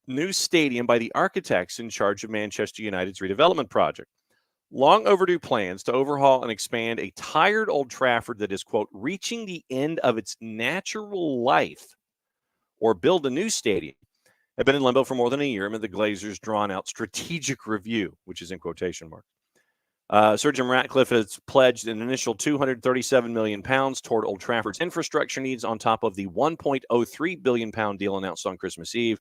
[SPEAKER 1] new stadium by the architects in charge of Manchester United's redevelopment project. Long overdue plans to overhaul and expand a tired Old Trafford that is, quote, reaching the end of its natural life, or build a new stadium, have been in limbo for more than a year amid the Glazers' drawn-out strategic review, which is in quotation marks. Sir Jim Ratcliffe has pledged an initial £237 million toward Old Trafford's infrastructure needs on top of the £1.03 billion deal announced on Christmas Eve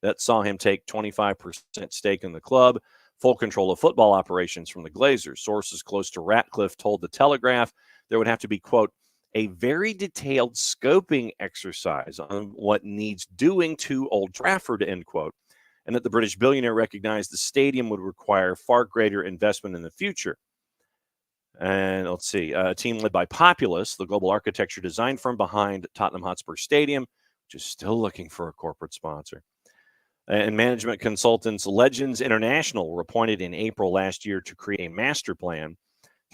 [SPEAKER 1] that saw him take 25% stake in the club, full control of football operations from the Glazers. Sources close to Ratcliffe told the Telegraph there would have to be, quote, a very detailed scoping exercise on what needs doing to Old Trafford, end quote, and that the British billionaire recognized the stadium would require far greater investment in the future. And let's see, a team led by Populous, the global architecture design firm behind Tottenham Hotspur Stadium, which is still looking for a corporate sponsor. And management consultants Legends International were appointed in April last year to create a master plan.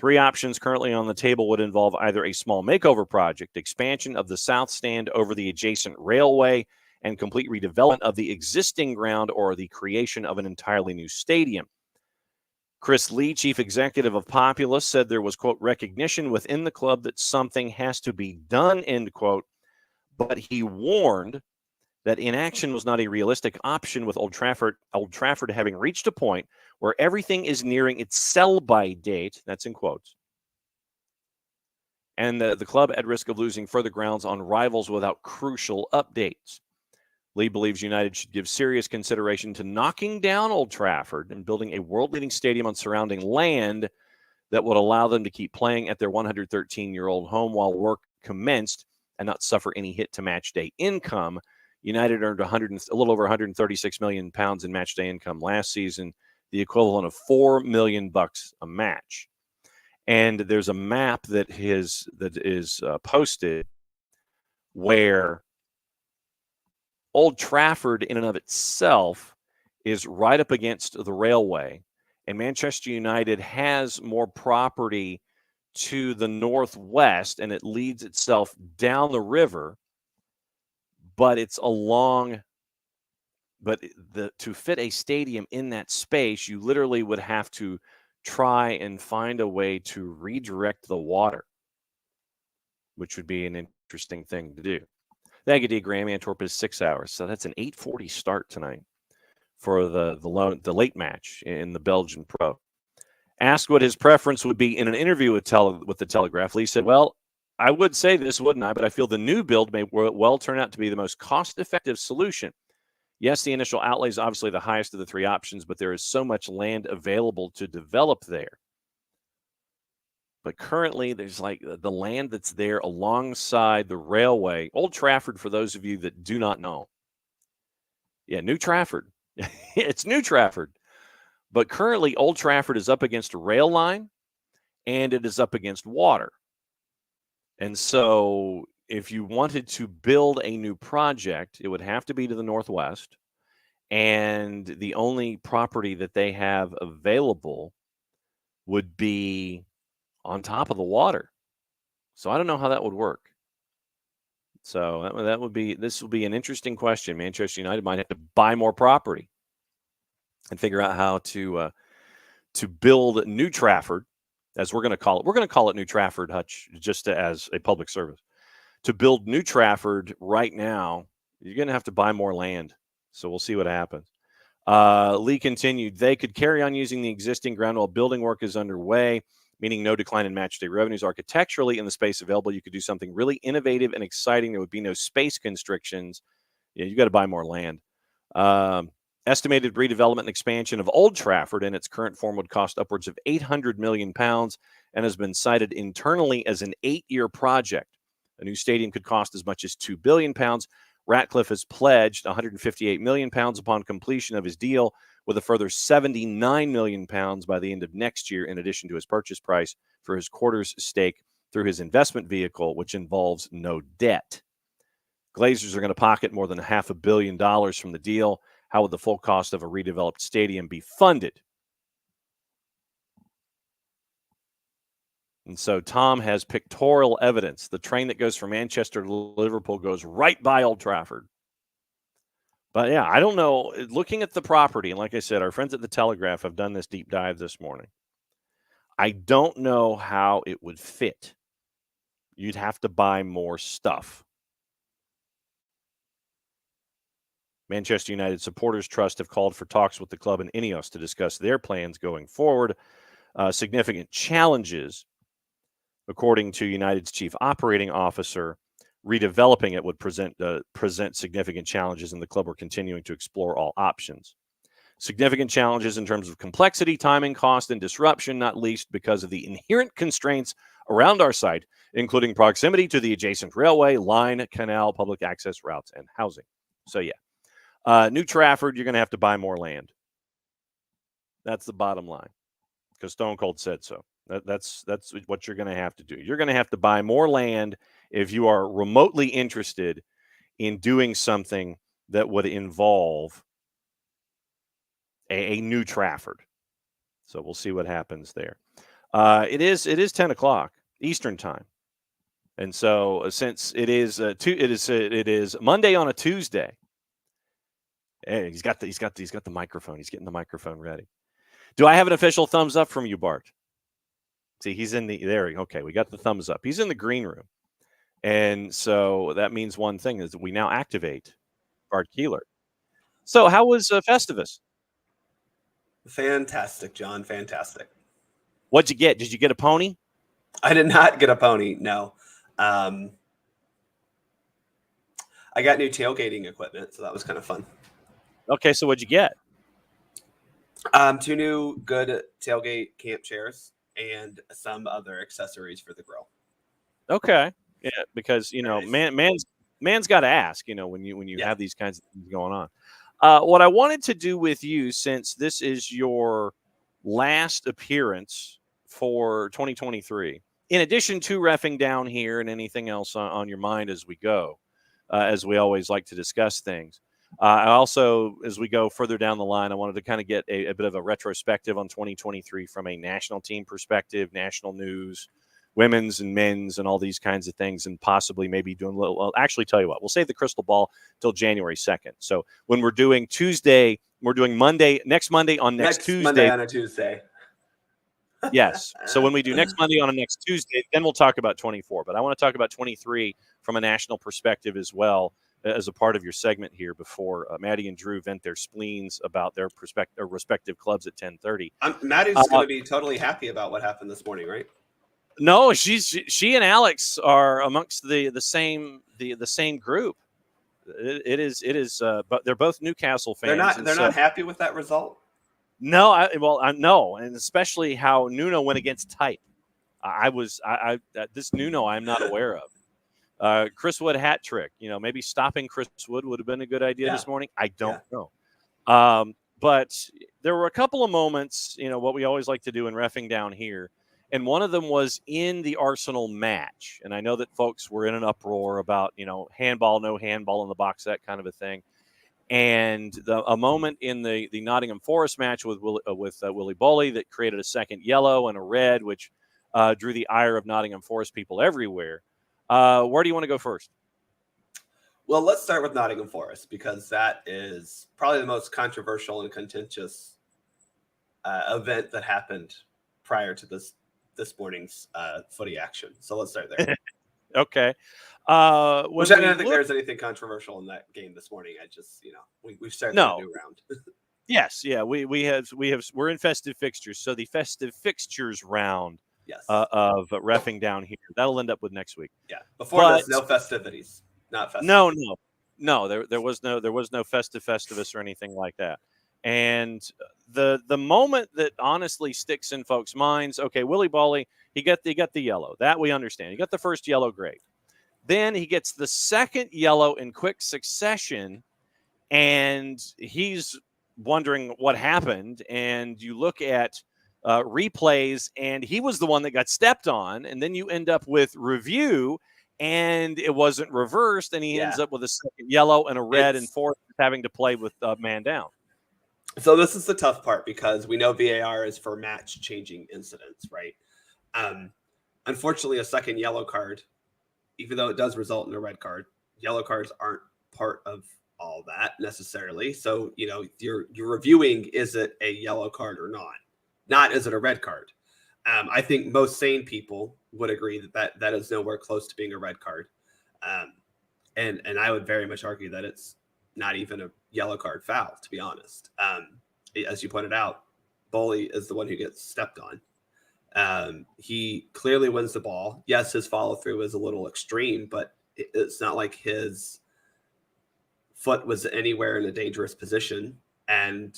[SPEAKER 1] 3 options currently on the table would involve either a small makeover project, expansion of the south stand over the adjacent railway, and complete redevelopment of the existing ground, or the creation of an entirely new stadium. Chris Lee, chief executive of Populous, said there was, quote, recognition within the club that something has to be done, end quote. But he warned that inaction was not a realistic option with Old Trafford having reached a point where everything is nearing its sell-by date, that's in quotes, and the club at risk of losing further grounds on rivals without crucial updates. Lee believes United should give serious consideration to knocking down Old Trafford and building a world-leading stadium on surrounding land that would allow them to keep playing at their 113-year-old home while work commenced and not suffer any hit to match day income. United earned a little over 136 million pounds in match day income last season, the equivalent of $4 million a match. And there's a map that is posted where Old Trafford in and of itself is right up against the railway, and Manchester United has more property to the northwest, and it leads itself down the river, but it's along. But to fit a stadium in that space, you literally would have to try and find a way to redirect the water, which would be an interesting thing to do. Thank you, D. Graham. Antwerp is 6 hours, so that's an 8:40 start tonight for the late match in the Belgian Pro. Asked what his preference would be in an interview with the Telegraph, Lee said, well, I would say this, wouldn't I? But I feel the new build may well turn out to be the most cost-effective solution. Yes, the initial outlay is obviously the highest of the three options, but there is so much land available to develop there. But currently, there's like the land that's there alongside the railway. Old Trafford, for those of you that do not know. Yeah, New Trafford. It's New Trafford. But currently, Old Trafford is up against a rail line, and it is up against water. And so if you wanted to build a new project, it would have to be to the northwest. And the only property that they have available would be on top of the water. So I don't know how that would work. So this will be an interesting question. Manchester United might have to buy more property and figure out how to build New Trafford, as we're going to call it. We're going to call it New Trafford, Hutch, just as a public service. To build New Trafford right now, you're going to have to buy more land. So we'll see what happens. Lee continued, they could carry on using the existing ground while building work is underway, meaning no decline in matchday revenues. Architecturally, in the space available, you could do something really innovative and exciting. There would be no space constrictions. Yeah, you got to buy more land. Estimated redevelopment and expansion of Old Trafford in its current form would cost upwards of £800 million and has been cited internally as an 8-year project. A new stadium could cost as much as £2 billion. Ratcliffe has pledged £158 million upon completion of his deal, with a further £79 million by the end of next year, in addition to his purchase price for his quarters stake through his investment vehicle, which involves no debt. Glazers are going to pocket more than $500 million from the deal. How would the full cost of a redeveloped stadium be funded? And so Tom has pictorial evidence. The train that goes from Manchester to Liverpool goes right by Old Trafford. But yeah, I don't know. Looking at the property, and like I said, our friends at the Telegraph have done this deep dive this morning. I don't know how it would fit. You'd have to buy more stuff. Manchester United Supporters Trust have called for talks with the club and Ineos to discuss their plans going forward. Significant challenges, according to United's chief operating officer. Redeveloping it would present significant challenges, and the club are continuing to explore all options. Significant challenges in terms of complexity, timing, cost, and disruption, not least because of the inherent constraints around our site, including proximity to the adjacent railway, line, canal, public access routes, and housing. So, yeah. New Trafford, you're going to have to buy more land. That's the bottom line, because Stone Cold said so. That's what you're going to have to do. You're going to have to buy more land if you are remotely interested in doing something that would involve a new Trafford. So we'll see what happens there. It is 10 o'clock Eastern time, and so since it is Monday on a Tuesday. Hey, he's got the microphone. He's getting the microphone ready. Do I have an official thumbs up from you, Bart? See, he's in the there. Okay, we got the thumbs up. He's in the green room, and so that means one thing is that we now activate Bart Keeler. So, how was Festivus?
[SPEAKER 2] Fantastic, John. Fantastic.
[SPEAKER 1] What'd you get? Did you get a pony?
[SPEAKER 2] I did not get a pony. No. I got new tailgating equipment, so that was kind of fun.
[SPEAKER 1] Okay, so what'd you get?
[SPEAKER 2] 2 new good tailgate camp chairs and some other accessories for the grill.
[SPEAKER 1] Okay, yeah, because
[SPEAKER 2] Nice.
[SPEAKER 1] man's got to ask. When you have these kinds of things going on. What I wanted to do with you, since this is your last appearance for 2023, in addition to reffing down here and anything else on your mind as we go, as we always like to discuss things. I also, as we go further down the line, I wanted to kind of get a bit of a retrospective on 2023 from a national team perspective, national news, women's and men's, and all these kinds of things, and possibly maybe doing a little. Well, actually, tell you what, we'll save the crystal ball till January 2nd. So when we're doing Tuesday, we're doing next Monday on next Tuesday.
[SPEAKER 2] Monday on a Tuesday.
[SPEAKER 1] Yes. So when we do next Monday on a next Tuesday, then we'll talk about 24. But I want to talk about 23 from a national perspective as well, as a part of your segment here before Maddie and Drew vent their spleens about their respective clubs at 10:30.
[SPEAKER 2] Maddie's going to be totally happy about what happened this morning, right?
[SPEAKER 1] No, she and Alex are amongst the same group. It is, but they're both Newcastle fans.
[SPEAKER 2] They're not happy with that result.
[SPEAKER 1] No, no, and especially how Nuno went against type. This Nuno I'm not aware of. Chris Wood hat trick. Maybe stopping Chris Wood would have been a good idea this morning. I don't know. But there were a couple of moments, what we always like to do in reffing down here. And one of them was in the Arsenal match. And I know that folks were in an uproar about, handball, no handball in the box, that kind of a thing. And a moment in the Nottingham Forest match with Willy Bolly that created a second yellow and a red, which drew the ire of Nottingham Forest people everywhere. Where do you want to go first?
[SPEAKER 2] Well, let's start with Nottingham Forest, because that is probably the most controversial and contentious event that happened prior to this morning's footy action. So let's start there.
[SPEAKER 1] Okay.
[SPEAKER 2] Which I don't think there's anything controversial in that game this morning. I just, we've started a new round.
[SPEAKER 1] Yes, yeah, we're in festive fixtures. So the festive fixtures round of reffing down here, that'll end up with next week.
[SPEAKER 2] Yeah. Before this, no festivities. Not festive.
[SPEAKER 1] No. There was no festivus or anything like that. And the moment that honestly sticks in folks' minds, okay, Willy Bolly, he got the yellow. That we understand. He got the first yellow, great. Then he gets the second yellow in quick succession, and he's wondering what happened. And you look at replays, and he was the one that got stepped on. And then you end up with review, and it wasn't reversed, and he ends up with a second yellow and a red, and fourth having to play with man down.
[SPEAKER 2] So this is the tough part, because we know VAR is for match-changing incidents, right? Unfortunately, a second yellow card, even though it does result in a red card, yellow cards aren't part of all that necessarily. So, you're reviewing, is it a yellow card or not? Not is it a red card? I think most sane people would agree that is nowhere close to being a red card. And I would very much argue that it's not even a yellow card foul, to be honest. As you pointed out, Bolly is the one who gets stepped on. He clearly wins the ball. Yes, his follow through is a little extreme, but it's not like his foot was anywhere in a dangerous position, and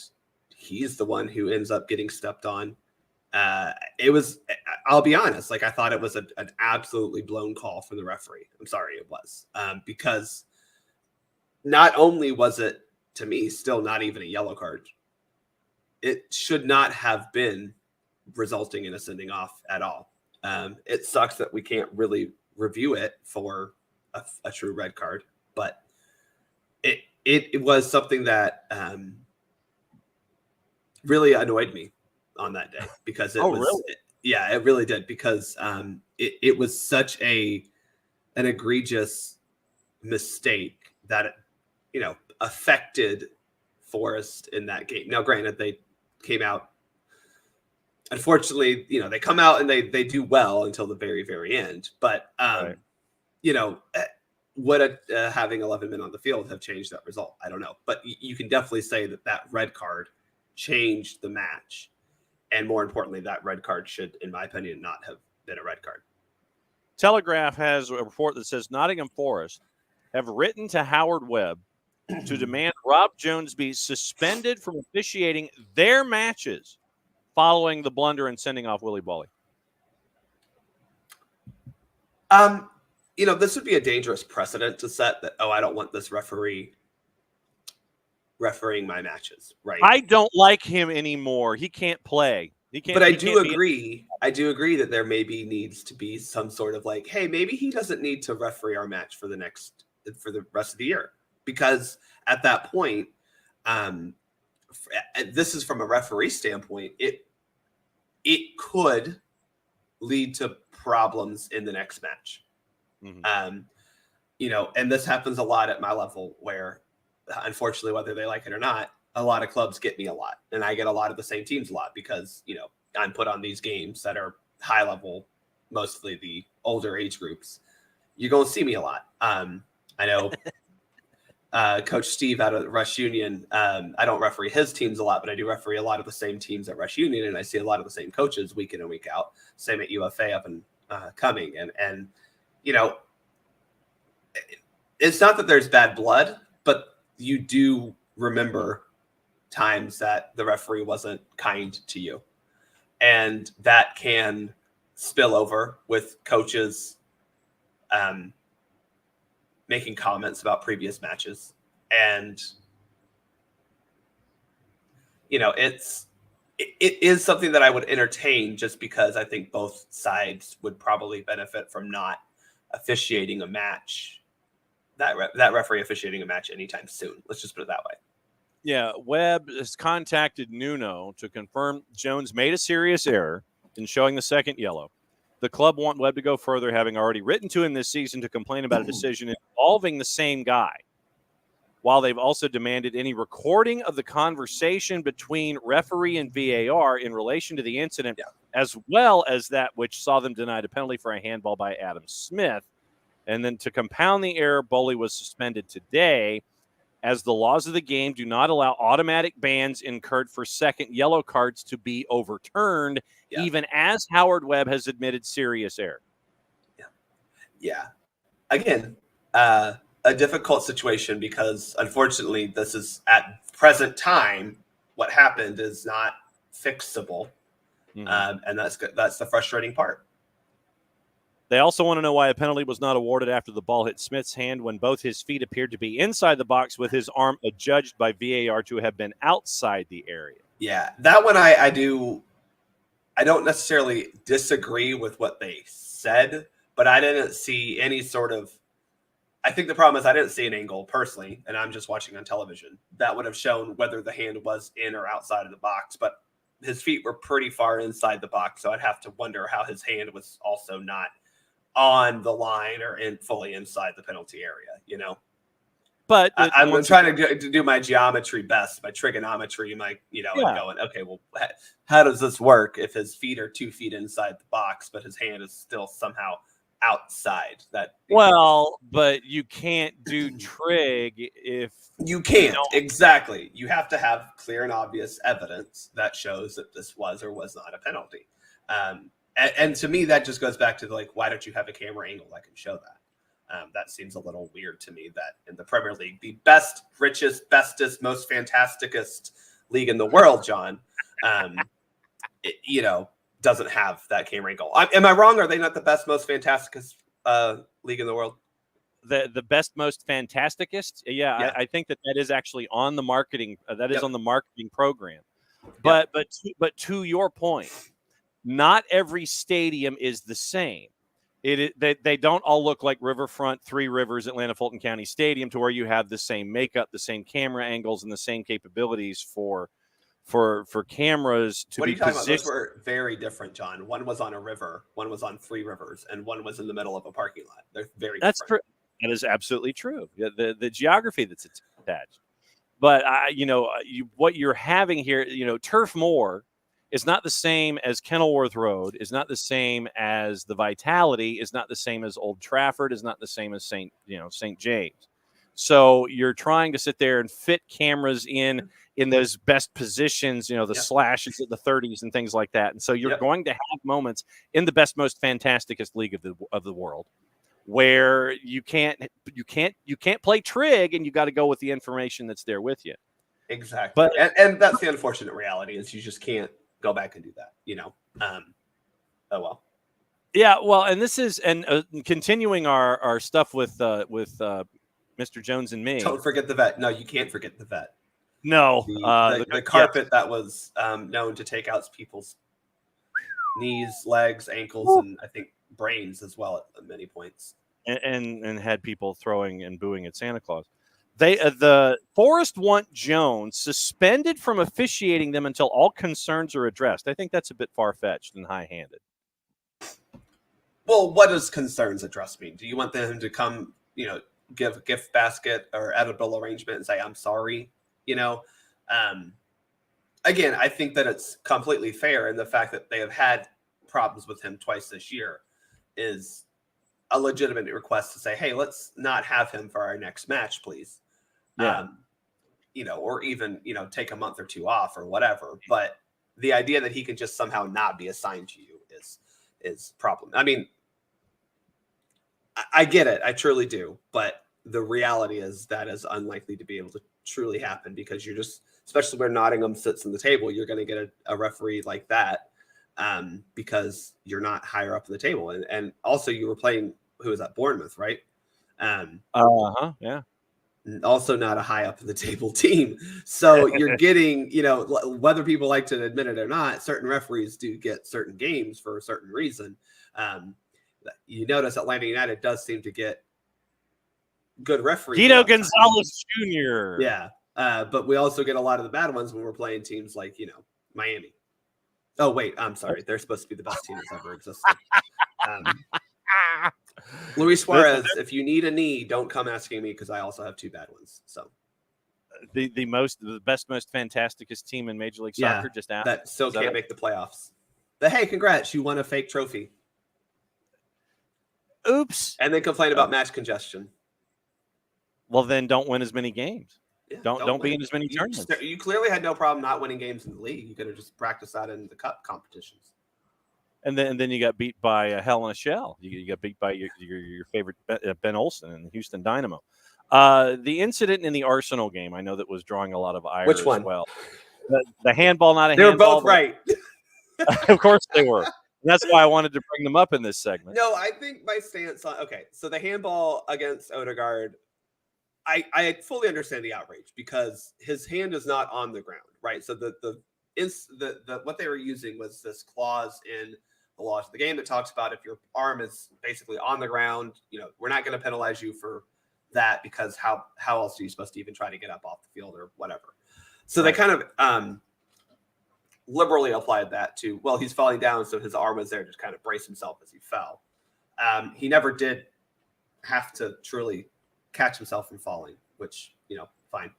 [SPEAKER 2] he's the one who ends up getting stepped on. I'll be honest, I thought it was an absolutely blown call from the referee. I'm sorry, it was, because not only was it, to me, still not even a yellow card, it should not have been resulting in a sending off at all. It sucks that we can't really review it for a true red card, but it was something that really annoyed me on that day, because it it really did, because it was such an egregious mistake that affected Forest in that game. Now, granted, they came out unfortunately, they come out and they do well until the very, very end. But,
[SPEAKER 1] Right.
[SPEAKER 2] would having 11 men on the field have changed that result? I don't know. But you can definitely say that red card changed the match. And more importantly, that red card should, in my opinion, not have been a red card.
[SPEAKER 1] Telegraph has a report that says Nottingham Forest have written to Howard Webb to demand Rob Jones be suspended from officiating their matches following the blunder and sending off Willie Bawley.
[SPEAKER 2] This would be a dangerous precedent to set that, I don't want this referee refereeing my matches, right?
[SPEAKER 1] I don't like him anymore. He can't play. He can't.
[SPEAKER 2] But I do agree that there maybe needs to be some sort of like, hey, maybe he doesn't need to referee our match for the rest of the year, because at that point, this is from a referee standpoint, it could lead to problems in the next match. Mm-hmm. And this happens a lot at my level where, unfortunately, whether they like it or not, a lot of clubs get me a lot, and I get a lot of the same teams a lot because, I'm put on these games that are high level, mostly the older age groups. You're going to see me a lot. I know Coach Steve out of Rush Union, I don't referee his teams a lot, but I do referee a lot of the same teams at Rush Union, and I see a lot of the same coaches week in and week out. Same at UFA up and coming. And it's not that there's bad blood, but you do remember times that the referee wasn't kind to you. And that can spill over with coaches making comments about previous matches. And, it is something that I would entertain, just because I think both sides would probably benefit from not officiating a match, that referee officiating a match anytime soon. Let's just put it that way.
[SPEAKER 1] Yeah, Webb has contacted Nuno to confirm Jones made a serious error in showing the second yellow. The club want Webb to go further, having already written to him this season to complain about a decision involving the same guy, while they've also demanded any recording of the conversation between referee and VAR in relation to the incident, as well as that which saw them denied a penalty for a handball by Adam Smith. And then to compound the error, Bowley was suspended today, as the laws of the game do not allow automatic bans incurred for second yellow cards to be overturned, even as Howard Webb has admitted serious error.
[SPEAKER 2] Yeah. Again, a difficult situation, because unfortunately this is, at present time, what happened is not fixable. Mm-hmm. And that's the frustrating part.
[SPEAKER 1] They also want to know why a penalty was not awarded after the ball hit Smith's hand when both his feet appeared to be inside the box, with his arm adjudged by VAR to have been outside the area.
[SPEAKER 2] Yeah, that one I don't necessarily disagree with what they said, but I didn't see any sort of, I think the problem is I didn't see an angle personally, and I'm just watching on television, that would have shown whether the hand was in or outside of the box, but his feet were pretty far inside the box, so I'd have to wonder how his hand was also not on the line or fully inside the penalty area, But I'm trying to do my geometry best, my trigonometry, going, okay, well, how does this work if his feet are 2 feet inside the box, but his hand is still somehow outside that?
[SPEAKER 1] But you can't do trig if
[SPEAKER 2] you can't. Exactly. You have to have clear and obvious evidence that shows that this was or was not a penalty. And to me, that just goes back to why don't you have a camera angle that can show that? That seems a little weird to me, that in the Premier League, the best, richest, bestest, most fantasticest league in the world, John, doesn't have that camera angle. Am I wrong? Are they not the best, most fantasticest league in the world?
[SPEAKER 1] The best, most fantasticest? Yeah. I think that is actually on the marketing. That is on the marketing program. But to your point, not every stadium is the same. They don't all look like Riverfront, Three Rivers, Atlanta Fulton County Stadium, to where you have the same makeup, the same camera angles, and the same capabilities for cameras to be positioned. What are you talking about?
[SPEAKER 2] Those were very different, John. One was on a river, one was on Three Rivers, and one was in the middle of a parking lot. They're very different.
[SPEAKER 1] That is absolutely true. The geography that's attached. But what you're having here, Turf Moor is not the same as Kenilworth Road, is not the same as the Vitality, is not the same as Old Trafford, is not the same as St. James. So you're trying to sit there and fit cameras in those best positions, the slashes at the 30s and things like that. And so you're going to have moments in the best, most fantasticest league of the world where you can't play trig, and you got to go with the information that's there with you.
[SPEAKER 2] Exactly. But and that's the unfortunate reality, is you just can't go back and do that, oh well.
[SPEAKER 1] Yeah, well, and this is continuing our stuff with Mr. Jones and me.
[SPEAKER 2] Don't forget the vet. No, you can't forget the vet.
[SPEAKER 1] No,
[SPEAKER 2] the carpet that was known to take out people's knees, legs, ankles, and I think brains as well at many points,
[SPEAKER 1] and had people throwing and booing at Santa Claus. The Forest want Jones suspended from officiating them until all concerns are addressed. I think that's a bit far-fetched and high-handed.
[SPEAKER 2] Well, what does concerns addressed mean? Do you want them to come, give a gift basket or edible arrangement and say, I'm sorry? Again, I think that it's completely fair, and the fact that they have had problems with him twice this year is a legitimate request to say, hey, let's not have him for our next match, please.
[SPEAKER 1] Yeah.
[SPEAKER 2] Or even, take a month or two off or whatever. But the idea that he can just somehow not be assigned to you is problem. I mean, I get it. I truly do. But the reality is that is unlikely to be able to truly happen, because you're just, especially where Nottingham sits in the table, you're going to get a referee like that because you're not higher up in the table. And also you were playing, who was that, Bournemouth, right?
[SPEAKER 1] Yeah.
[SPEAKER 2] Also not a high up in the table team. So you're getting, whether people like to admit it or not, certain referees do get certain games for a certain reason. You notice Atlanta United does seem to get good referees.
[SPEAKER 1] Guido Gonzalez Jr.
[SPEAKER 2] Yeah. But we also get a lot of the bad ones when we're playing teams like, Miami. Oh, wait, I'm sorry. They're supposed to be the best team that's ever existed. Luis Suarez, if you need a knee, don't come asking me, because I also have two bad ones. So
[SPEAKER 1] the best, most fantasticest team in Major League Soccer just out
[SPEAKER 2] that still can't make the playoffs. But hey, congrats, you won a fake trophy.
[SPEAKER 1] Oops.
[SPEAKER 2] And then complain about match congestion.
[SPEAKER 1] Well, then don't win as many games. Yeah, don't be in as many tournaments.
[SPEAKER 2] You clearly had no problem not winning games in the league. You could have just practiced that in the cup competitions.
[SPEAKER 1] And then you got beat by Hell in a Shell. You got beat by your favorite Ben Olsen and the Houston Dynamo. The incident in the Arsenal game, I know that was drawing a lot of ire. Which one? As well. The handball, not a handball.
[SPEAKER 2] They were both right.
[SPEAKER 1] Of course they were. And that's why I wanted to bring them up in this segment.
[SPEAKER 2] No, I think my stance on so the handball against Odegaard, I fully understand the outrage, because his hand is not on the ground, right? So the what they were using was this clause in the laws of the game that talks about if your arm is basically on the ground, we're not going to penalize you for that, because how else are you supposed to even try to get up off the field or whatever? So They kind of liberally applied that to, well, he's falling down, so his arm was there to kind of brace himself as he fell. He never did have to truly catch himself from falling, which, fine.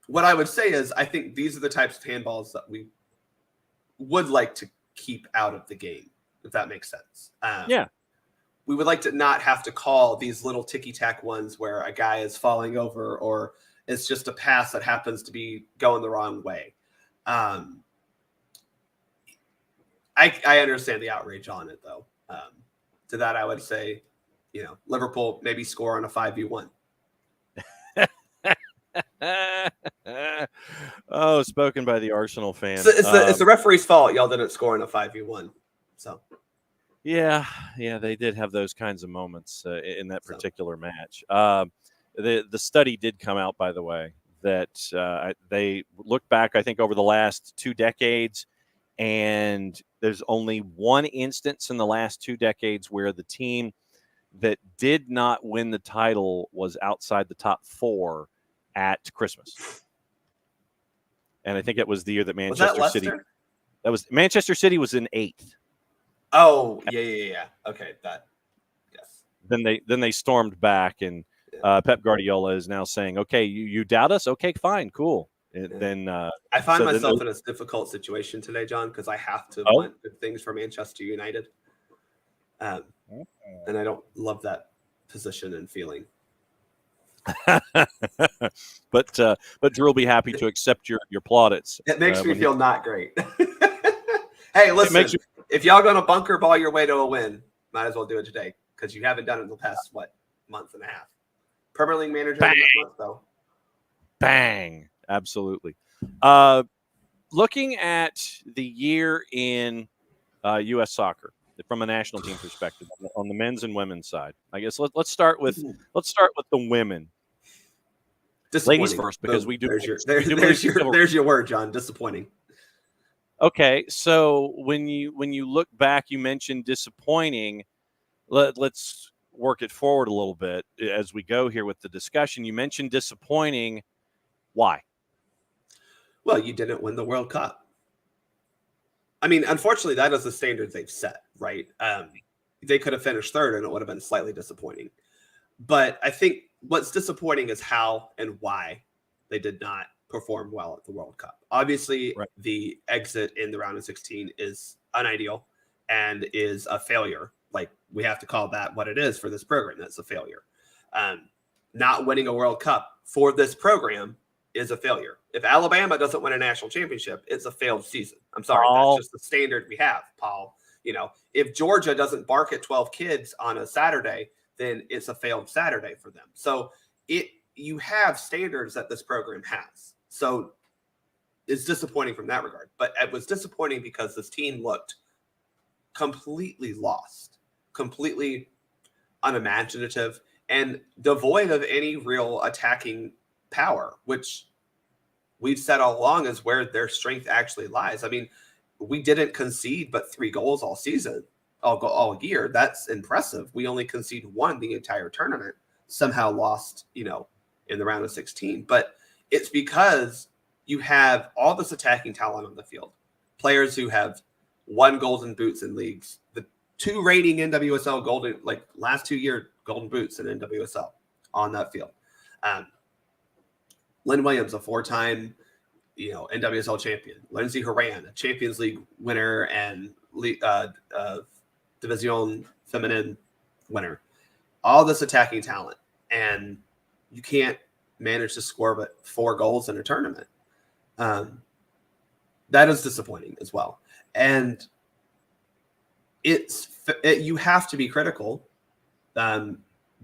[SPEAKER 2] What I would say is, I think these are the types of handballs that we would like to keep out of the game, if that makes sense.
[SPEAKER 1] Yeah.
[SPEAKER 2] We would like to not have to call these little ticky-tack ones where a guy is falling over, or it's just a pass that happens to be going the wrong way. I understand the outrage on it, though. To that, I would say, Liverpool maybe score on a 5v1.
[SPEAKER 1] Oh, spoken by the Arsenal fan.
[SPEAKER 2] So it's the referee's fault y'all didn't score in a 5v1. So
[SPEAKER 1] yeah, they did have those kinds of moments in that particular match. The study did come out, by the way, that they looked back, I think, over the last 2 decades, and there's only one instance in the last 2 decades where the team that did not win the title was outside the top 4 at Christmas. And I think it was the year that Manchester City. That was Manchester City was in 8th.
[SPEAKER 2] Oh, yeah. Okay, that. Yes.
[SPEAKER 1] Then they stormed back, and Pep Guardiola is now saying, "Okay, you doubt us? Okay, fine, cool. then
[SPEAKER 2] I find
[SPEAKER 1] so then
[SPEAKER 2] myself in a difficult situation today, John, because I have to
[SPEAKER 1] oh,
[SPEAKER 2] want good things for Manchester United. And I don't love that position and feeling.
[SPEAKER 1] but Drew will be happy to accept your plaudits.
[SPEAKER 2] It makes me
[SPEAKER 1] when
[SPEAKER 2] feel not great. Hey,
[SPEAKER 1] it makes
[SPEAKER 2] listen,
[SPEAKER 1] you,
[SPEAKER 2] if y'all going to bunker ball your way to a win, might as well do it today because you haven't done it in the past, month and a half. Premier League manager
[SPEAKER 1] bang,
[SPEAKER 2] this month, though.
[SPEAKER 1] bang, absolutely. Looking at the year in U.S. soccer from a national team perspective on the men's and women's side, I guess let's start with the women. Ladies first, because we do.
[SPEAKER 2] There's your word, John. Disappointing.
[SPEAKER 1] Okay, so when you look back, you mentioned disappointing. Let's work it forward a little bit as we go here with the discussion. You mentioned disappointing. Why?
[SPEAKER 2] Well, you didn't win the World Cup. I mean, unfortunately, that is the standard they've set, right? They could have finished third, and it would have been slightly disappointing. But I think what's disappointing is how and why they did not perform well at the World Cup. Obviously,
[SPEAKER 1] Right.
[SPEAKER 2] The exit in the round of 16 is unideal and is a failure. Like, we have to call that what it is for this program. That's a failure. Not winning a World Cup for this program is a failure. If Alabama doesn't win a national championship, it's a failed season. I'm sorry. That's just the standard we have, Paul. If Georgia doesn't bark at 12 kids on a Saturday, then it's a failed Saturday for them. So you have standards that this program has. So it's disappointing from that regard. But it was disappointing because this team looked completely lost, completely unimaginative, and devoid of any real attacking power, which we've said all along is where their strength actually lies. I mean, we didn't concede but 3 goals all season. All year. That's impressive. We only conceded 1 the entire tournament. Somehow lost, in the round of 16. But it's because you have all this attacking talent on the field. Players who have won golden boots in leagues. The 2 rating NWSL golden, last 2 year golden boots in NWSL on that field. Lynn Williams, a 4-time, NWSL champion. Lindsey Horan, a Champions League winner and Division Feminine winner. All this attacking talent, and you can't manage to score but 4 goals in a tournament. That is disappointing as well. And you have to be critical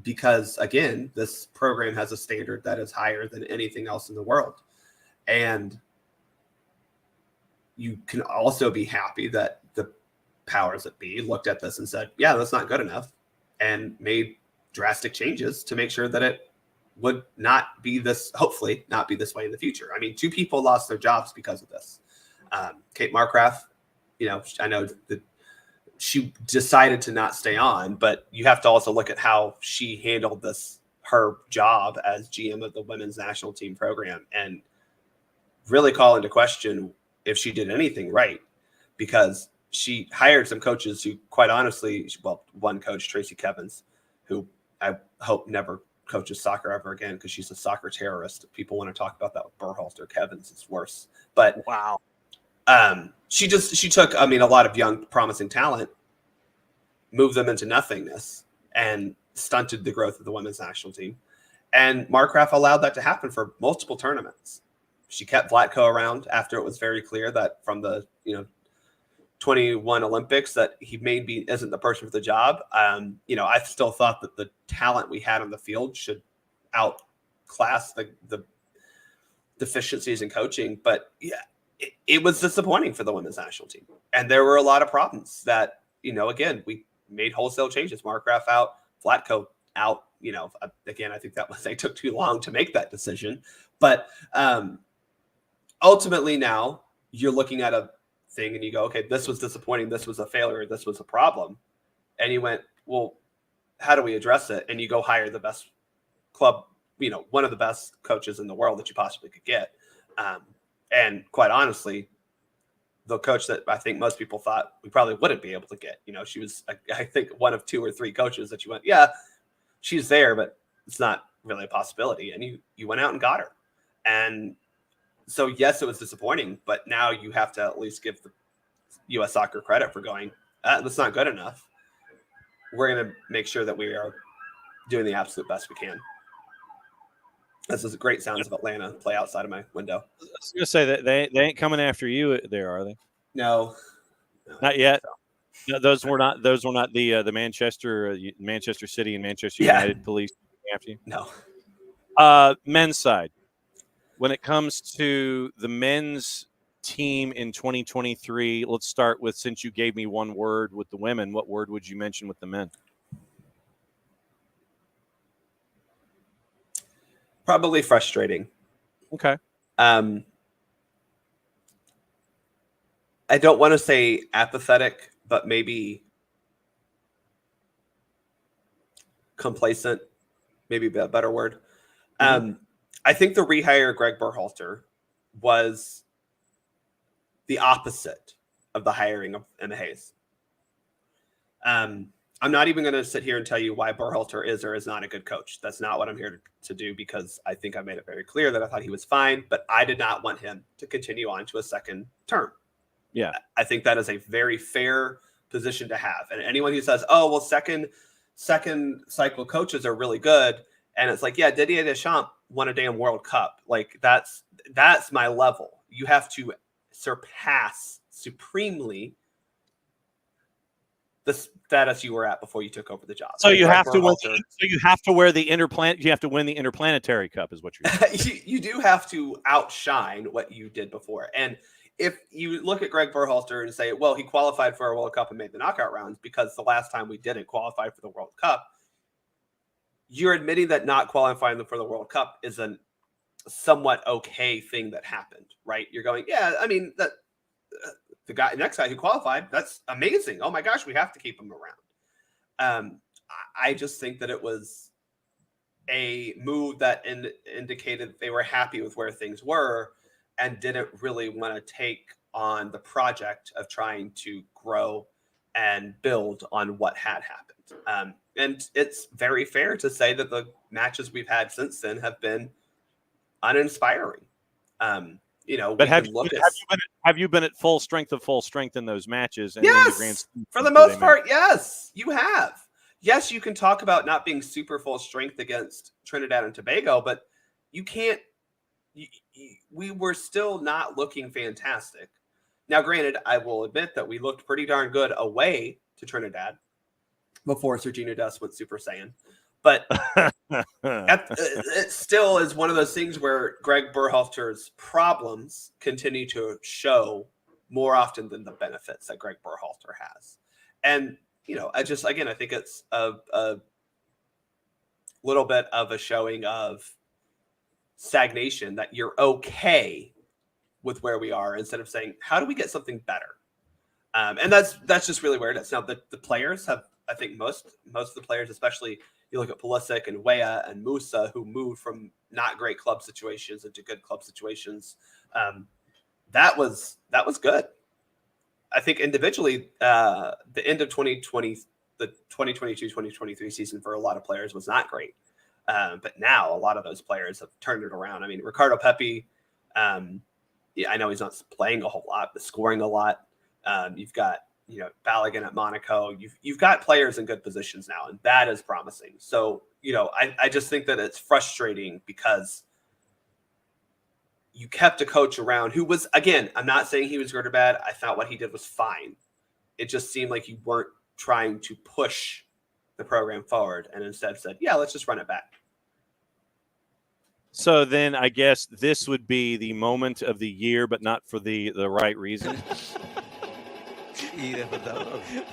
[SPEAKER 2] because, again, this program has a standard that is higher than anything else in the world. And you can also be happy that the powers that be looked at this and said, yeah, that's not good enough, and made drastic changes to make sure that it would not be this, hopefully not be this way in the future. I mean, 2 people lost their jobs because of this. Kate Markgraf, I know that she decided to not stay on, but you have to also look at how she handled her job as GM of the women's national team program, and really call into question if she did anything right, because she hired some coaches who, quite honestly, one coach, Tracy Kevins, who I hope never coaches soccer ever again because she's a soccer terrorist. People want to talk about that with Berhalter. Kevins is worse. But
[SPEAKER 1] wow.
[SPEAKER 2] She took, a lot of young, promising talent, moved them into nothingness, and stunted the growth of the women's national team. And Markgraf allowed that to happen for multiple tournaments. She kept Vlatko around after it was very clear that from the 21 Olympics that he maybe isn't the person for the job. I still thought that the talent we had on the field should outclass the deficiencies in coaching. But yeah, it was disappointing for the women's national team. And there were a lot of problems that, again, we made wholesale changes. Markgraf out, Vlatko out. Again, I think they took too long to make that decision. But ultimately now you're looking at a thing and you go, okay, this was disappointing. This was a failure. This was a problem. And you went, well, how do we address it? And you go hire the best club, one of the best coaches in the world that you possibly could get. And quite honestly, the coach that I think most people thought we probably wouldn't be able to get, she was, I think, one of 2 or 3 coaches that you went, yeah, she's there, but it's not really a possibility. And you went out and got her. And So yes, it was disappointing, but now you have to at least give the U.S. Soccer credit for going, that's not good enough. We're going to make sure that we are doing the absolute best we can. This is great sounds of Atlanta play outside of my window.
[SPEAKER 1] I was going to say that they ain't coming after you there, are they?
[SPEAKER 2] No,
[SPEAKER 1] not yet. No, those were not the Manchester City and Manchester United police after you.
[SPEAKER 2] No.
[SPEAKER 1] Men's side, when it comes to the men's team in 2023, let's start with, since you gave me one word with the women, what word would you mention with the men?
[SPEAKER 2] Probably frustrating.
[SPEAKER 1] Okay.
[SPEAKER 2] I don't want to say apathetic, but maybe complacent, maybe a better word. I think the rehire Greg Berhalter was the opposite of the hiring of Emma Hayes. I'm not even going to sit here and tell you why Berhalter is or is not a good coach. That's not what I'm here to do, because I think I made it very clear that I thought he was fine, but I did not want him to continue on to a second term.
[SPEAKER 1] Yeah.
[SPEAKER 2] I think that is a very fair position to have. And anyone who says, oh, well, second cycle coaches are really good. And it's like, yeah, Didier Deschamps won a damn World Cup. Like that's my level. You have to surpass supremely the status you were at before you took over the job.
[SPEAKER 1] So you have to win. So you have to wear the You have to win the Interplanetary Cup, is what you're saying.
[SPEAKER 2] You do have to outshine what you did before. And if you look at Greg Berhalter and say, well, he qualified for a World Cup and made the knockout rounds because the last time we didn't qualify for the World Cup, you're admitting that not qualifying for the World Cup is a somewhat okay thing that happened, right? You're going, yeah, I mean, that the next guy who qualified, that's amazing. Oh my gosh, we have to keep him around. I just think that it was a move that indicated they were happy with where things were and didn't really want to take on the project of trying to grow and build on what had happened. And it's very fair to say that the matches we've had since then have been uninspiring.
[SPEAKER 1] But have you been at full strength in those matches? And
[SPEAKER 2] yes, for the most part, yes, you have. Yes, you can talk about not being super full strength against Trinidad and Tobago, but you can't. We were still not looking fantastic. Now, granted, I will admit that we looked pretty darn good away to Trinidad before Sergiño Dest went Super Saiyan. But it still is one of those things where Greg Berhalter's problems continue to show more often than the benefits that Greg Berhalter has. And, I think it's a little bit of a showing of stagnation, that you're okay with where we are instead of saying, how do we get something better? And that's just really where it is. Now, the players have, I think most of the players, especially you look at Pulisic and Weah and Musa, who moved from not great club situations into good club situations. That was good. I think individually, the end of 2020, the 2022-2023 season for a lot of players was not great. But now a lot of those players have turned it around. I mean, Ricardo Pepi, I know he's not playing a whole lot, but scoring a lot. You've got, Balogun at Monaco. You've got players in good positions now, and that is promising. So, I just think that it's frustrating because you kept a coach around who was, again, I'm not saying he was good or bad. I thought what he did was fine. It just seemed like you weren't trying to push the program forward and instead said, yeah, let's just run it back.
[SPEAKER 1] So then I guess this would be the moment of the year, but not for the right reason.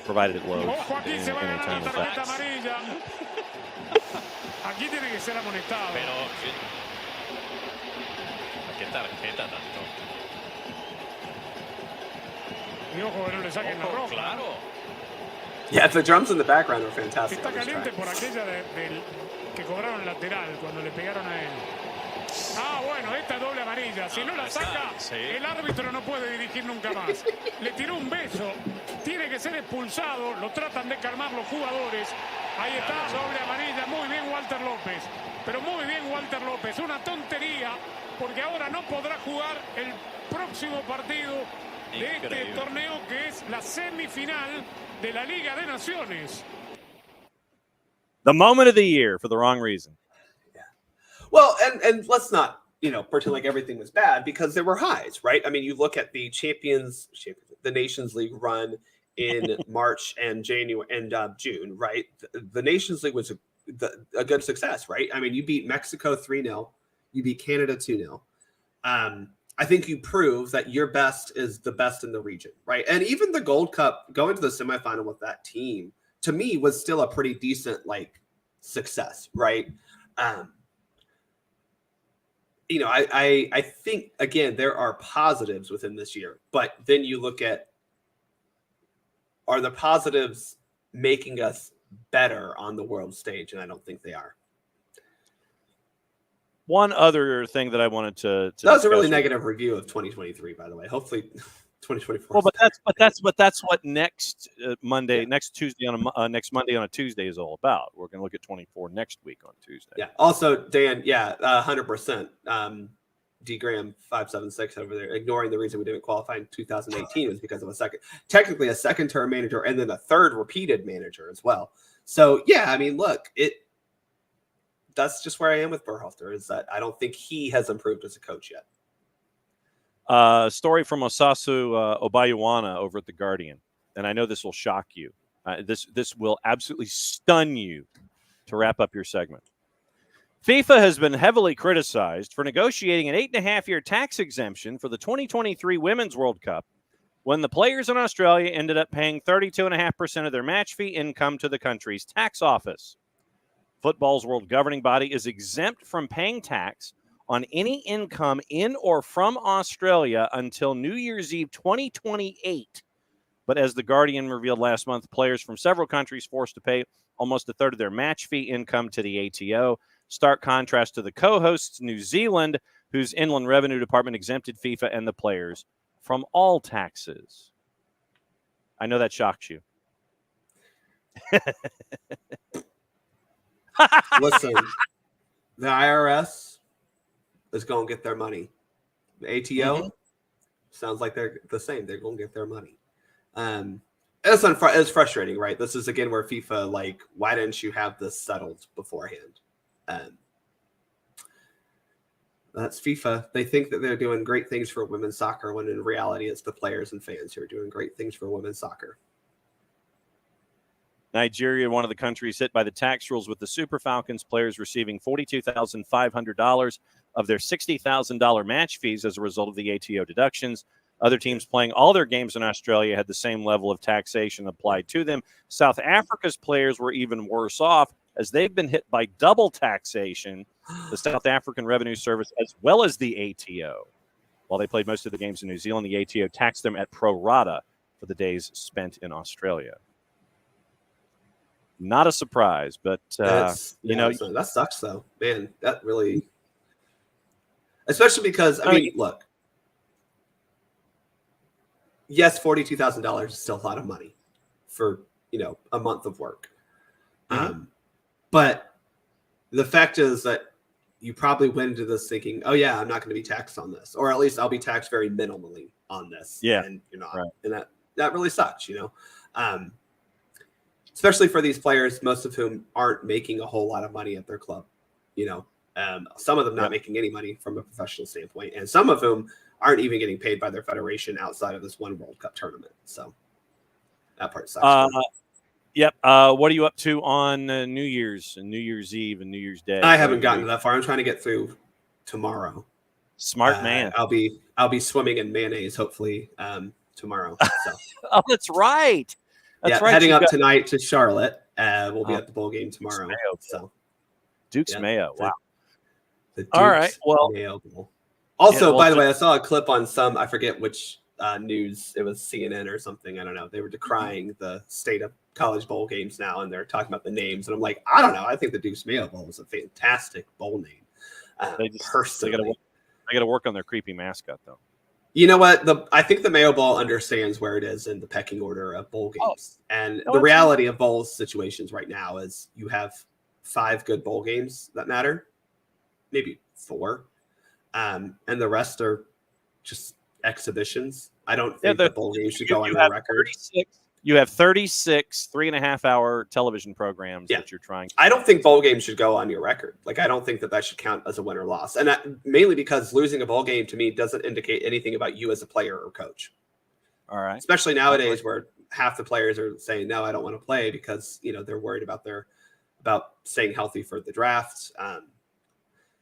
[SPEAKER 1] Provided it loads in a time of that.
[SPEAKER 3] Aquí tiene que ser amonestado. Pero qué tarjeta tanto. Y ojo que no le saquen la roja. Claro.
[SPEAKER 2] Yeah, the drums in the background are fantastic.
[SPEAKER 3] Está caliente por aquella que cobraron lateral cuando le pegaron a él. Ah, bueno, esta doble amarilla. Si no la saca, el árbitro no puede dirigir nunca más. Le tiró un beso. Tiene que ser expulsado. Lo tratan de calmar los jugadores. Ahí está, doble amarilla. Muy bien Walter López. Pero muy bien Walter López. Una tontería porque ahora no podrá jugar el próximo partido de este torneo, que es la semifinal de la Liga de Naciones.
[SPEAKER 1] The moment of the year for the wrong reason.
[SPEAKER 2] Yeah. Well, and let's not, pretend like everything was bad, because there were highs, right? I mean, you look at the the Nations League run in March and January and June, right? The Nations League was a good success, right? I mean, you beat Mexico 3-0, you beat Canada 2-0. I think you prove that your best is the best in the region, right? And even the Gold Cup, going to the semifinal with that team, to me was still a pretty decent success, right? I think, again, there are positives within this year, but then you look at, are the positives making us better on the world stage? And I don't think they are.
[SPEAKER 1] One other thing that I wanted to
[SPEAKER 2] that was a really negative review of 2023, by the way. Hopefully 2024.
[SPEAKER 1] Well, but that's what next Monday, next Tuesday next Monday on a Tuesday is all about. We're going to look at 24 next week on Tuesday.
[SPEAKER 2] Yeah. Also, Dan, 100%. D Graham 576 over there, ignoring the reason we didn't qualify in 2018 was because of technically a second term manager and then a third repeated manager as well. So yeah, I mean, look, that's just where I am with Berhalter, is that I don't think he has improved as a coach yet.
[SPEAKER 1] Story from Osasu Obayuwana over at The Guardian, and I know this will shock you. This will absolutely stun you to wrap up your segment. FIFA has been heavily criticized for negotiating an 8.5-year tax exemption for the 2023 Women's World Cup when the players in Australia ended up paying 32.5% of their match fee income to the country's tax office. Football's world governing body is exempt from paying tax on any income in or from Australia until New Year's Eve 2028. But as The Guardian revealed last month, players from several countries forced to pay almost a third of their match fee income to the ATO. Stark contrast to the co-hosts, New Zealand, whose Inland Revenue Department exempted FIFA and the players from all taxes. I know that shocked you.
[SPEAKER 2] Listen, the IRS is going to get their money. The ATO sounds like they're the same. They're going to get their money. It's frustrating, right? This is, again, where FIFA, why didn't you have this settled beforehand? That's FIFA. They think that they're doing great things for women's soccer, when in reality it's the players and fans who are doing great things for women's soccer.
[SPEAKER 1] Nigeria, one of the countries hit by the tax rules, with the Super Falcons players receiving $42,500 of their $60,000 match fees as a result of the ATO deductions. Other teams playing all their games in Australia had the same level of taxation applied to them. South Africa's players were even worse off, as they've been hit by double taxation, the South African Revenue Service as well as the ATO. While they played most of the games in New Zealand, the ATO taxed them at pro rata for the days spent in Australia. Not a surprise, but
[SPEAKER 2] that sucks though, man. That really, especially because I mean, look, yes, $42,000 is still a lot of money for a month of work. But the fact is that you probably went into this thinking, oh yeah, I'm not going to be taxed on this, or at least I'll be taxed very minimally on this.
[SPEAKER 1] Yeah,
[SPEAKER 2] and you're not,
[SPEAKER 1] right.
[SPEAKER 2] And that really sucks, especially for these players, most of whom aren't making a whole lot of money at their club. Some of them not making any money from a professional standpoint, and some of whom aren't even getting paid by their federation outside of this one World Cup tournament. So that part sucks.
[SPEAKER 1] Yep. What are you up to on New Year's and New Year's Eve and New Year's Day?
[SPEAKER 2] I haven't gotten to that far. I'm trying to get through tomorrow.
[SPEAKER 1] Smart man.
[SPEAKER 2] I'll be swimming in mayonnaise hopefully tomorrow. So.
[SPEAKER 1] Oh, that's right. That's right.
[SPEAKER 2] Heading up tonight to Charlotte. We'll be at the bowl game tomorrow.
[SPEAKER 1] Duke's Mayo. Wow.
[SPEAKER 2] The Duke's
[SPEAKER 1] all right. Well.
[SPEAKER 2] Mayo Bowl. Also, by the way, I saw a clip on I forget which news, it was CNN or something. I don't know. They were decrying the state of college bowl games now, and they're talking about the names. And I'm like, I don't know. I think the Duke's Mayo Bowl is a fantastic bowl name. Personally,
[SPEAKER 1] they got to work on their creepy mascot, though.
[SPEAKER 2] You know what? I think the Mayo Bowl understands where it is in the pecking order of bowl games. The reality of bowl situations right now is you have 5 good bowl games that matter, maybe 4. and the rest are just exhibitions. I don't think the bowl game should go on your record.
[SPEAKER 1] You have 36 3.5-hour television programs that you're trying.
[SPEAKER 2] I don't think bowl games should go on your record. Like, I don't think that should count as a win or loss. And mainly because losing a bowl game to me doesn't indicate anything about you as a player or coach.
[SPEAKER 1] All right.
[SPEAKER 2] Especially nowadays where half the players are saying, no, I don't want to play because, they're worried about staying healthy for the draft.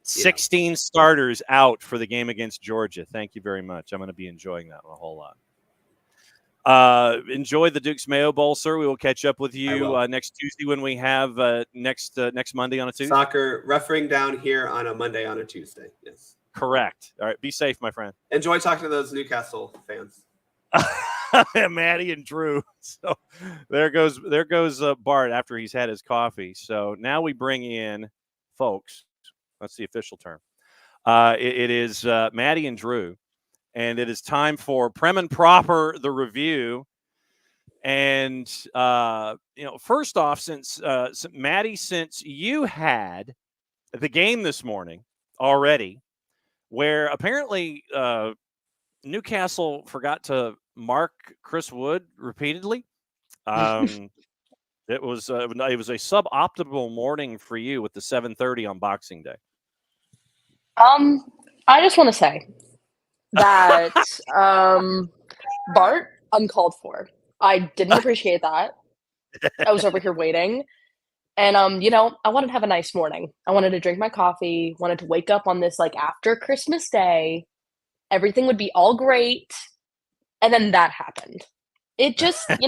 [SPEAKER 1] 16 starters out for the game against Georgia. Thank you very much. I'm going to be enjoying that one a whole lot. Enjoy the Duke's Mayo Bowl, sir. We will catch up with you next Tuesday when we have next Monday on a Tuesday.
[SPEAKER 2] Soccer refereeing down here on a Monday on a Tuesday. Yes.
[SPEAKER 1] Correct. All right. Be safe, my friend.
[SPEAKER 2] Enjoy talking to those Newcastle fans.
[SPEAKER 1] Maddie and Drew. So there goes Bart after he's had his coffee. So now we bring in folks. That's the official term. It is Maddie and Drew. And it is time for Prem and Proper, the review. And, first off, since Maddie, since you had the game this morning already, where apparently Newcastle forgot to mark Chris Wood repeatedly. It was a suboptimal morning for you with the 7:30 on Boxing Day.
[SPEAKER 4] I just want to say that Bart, uncalled for. I didn't appreciate that. I was over here waiting. And, I wanted to have a nice morning. I wanted to drink my coffee, wanted to wake up on this, after Christmas Day. Everything would be all great. And then that happened. It just, it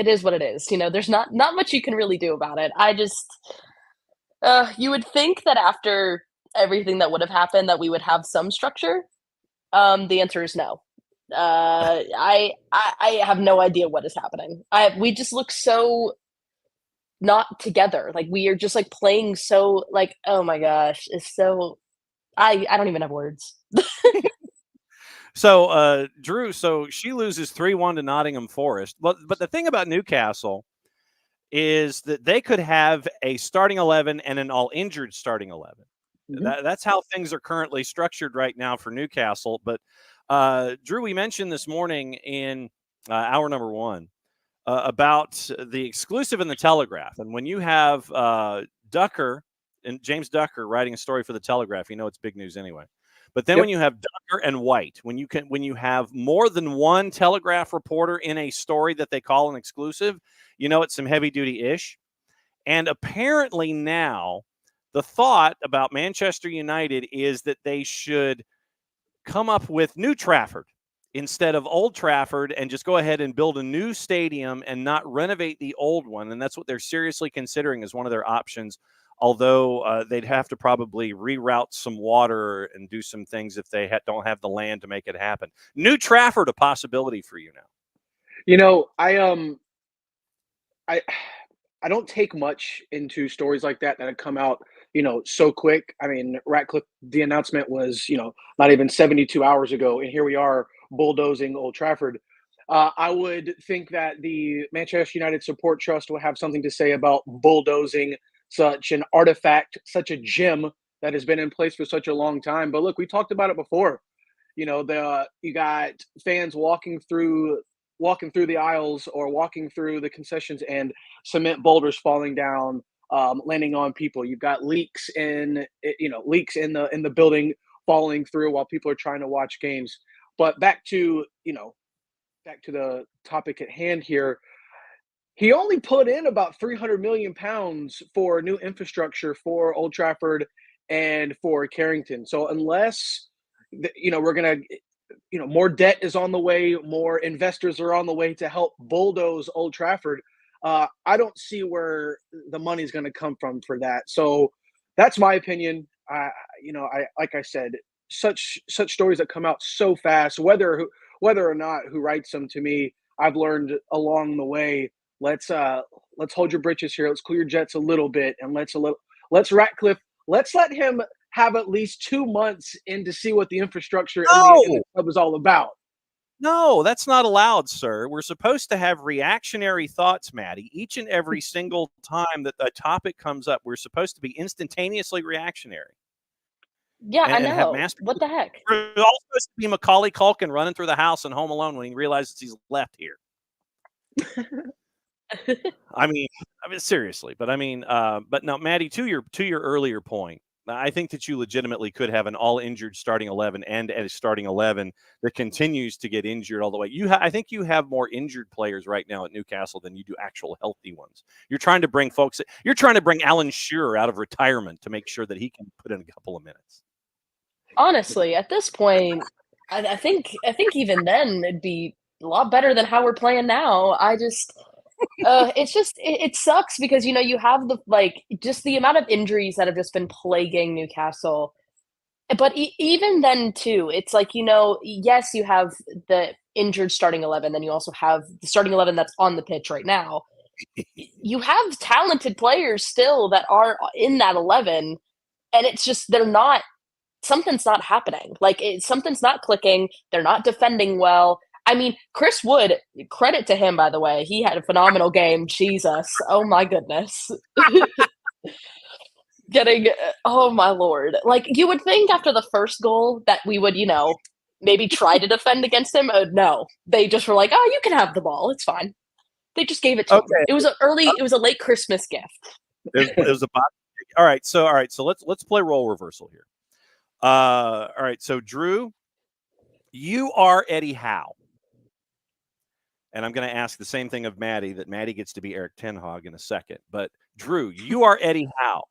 [SPEAKER 4] is what it is. There's not much you can really do about it. I just, you would think that after everything that would have happened that we would have some structure. The answer is no. I have no idea what is happening. We just look so not together. We are just playing so oh my gosh, it's so I don't even have words.
[SPEAKER 1] So Drew, so she loses 3-1 to Nottingham Forest. But the thing about Newcastle is that they could have a starting 11 and an all injured starting 11. Mm-hmm. That's how things are currently structured right now for Newcastle. But Drew, we mentioned this morning in hour number 1 about the exclusive in the Telegraph. And when you have Ducker and James Ducker writing a story for the Telegraph, it's big news anyway. But then when you have Ducker and White, when you have more than one Telegraph reporter in a story that they call an exclusive, it's some heavy duty ish. And apparently now the thought about Manchester United is that they should come up with New Trafford instead of Old Trafford and just go ahead and build a new stadium and not renovate the old one. And that's what they're seriously considering as one of their options, although they'd have to probably reroute some water and do some things if they don't have the land to make it happen. New Trafford, a possibility for you now?
[SPEAKER 5] I don't take much into stories like that have come out, so quick. I mean, Ratcliffe, the announcement was, not even 72 hours ago, and here we are bulldozing Old Trafford. I would think that the Manchester United Support Trust will have something to say about bulldozing such an artifact, such a gem that has been in place for such a long time. But look, we talked about it before. You got fans walking through the aisles or walking through the concessions and cement boulders falling down, landing on people. You've got leaks in the building falling through while people are trying to watch games. But back to the topic at hand here. He only put in about £300 million for new infrastructure for Old Trafford and for Carrington. So unless, we're going to, more debt is on the way, more investors are on the way to help bulldoze Old Trafford, I don't see where the money is going to come from for that. So that's my opinion. Like I said, such stories that come out so fast, whether or not who writes them, to me, I've learned along the way. Let's hold your britches here. Let's cool your jets a little bit, and let's Ratcliffe. Let's let him have at least 2 months in to see what the infrastructure and the club is all about.
[SPEAKER 1] No, that's not allowed, sir. We're supposed to have reactionary thoughts, Maddie. Each and every single time that a topic comes up, we're supposed to be instantaneously reactionary.
[SPEAKER 4] Yeah, I
[SPEAKER 1] And have
[SPEAKER 4] know.
[SPEAKER 1] master.
[SPEAKER 4] What the heck?
[SPEAKER 1] We're all supposed to be Macaulay Culkin running through the house and Home Alone when he realizes he's left here. I mean, seriously. But but now, Maddie, to your earlier point, I think that you legitimately could have an all-injured starting 11 and a starting 11 that continues to get injured all the way. I think you have more injured players right now at Newcastle than you do actual healthy ones. You're trying to bring Alan Shearer out of retirement to make sure that he can put in a couple of minutes.
[SPEAKER 4] Honestly, at this point, I think even then it'd be a lot better than how we're playing now. It's just it sucks because you have just the amount of injuries that have just been plaguing Newcastle. But even then too, it's yes, you have the injured starting 11, then you also have the starting 11 that's on the pitch right now. You have talented players still that are in that 11, and it's just something's not happening. Something's not clicking. They're not defending well. I mean, Chris Wood, credit to him, by the way. He had a phenomenal game. Jesus. Oh, my goodness. Oh, my Lord. You would think after the first goal that we would, maybe try to defend against him. No. They just were like, oh, you can have the ball. It's fine. They just gave it to him. It was it was a late Christmas gift.
[SPEAKER 1] It was all right. So let's play role reversal here. All right. So Drew, you are Eddie Howe. And I'm going to ask the same thing of Maddie, that Maddie gets to be Eric Ten Hag in a second. But Drew, you are Eddie Howe.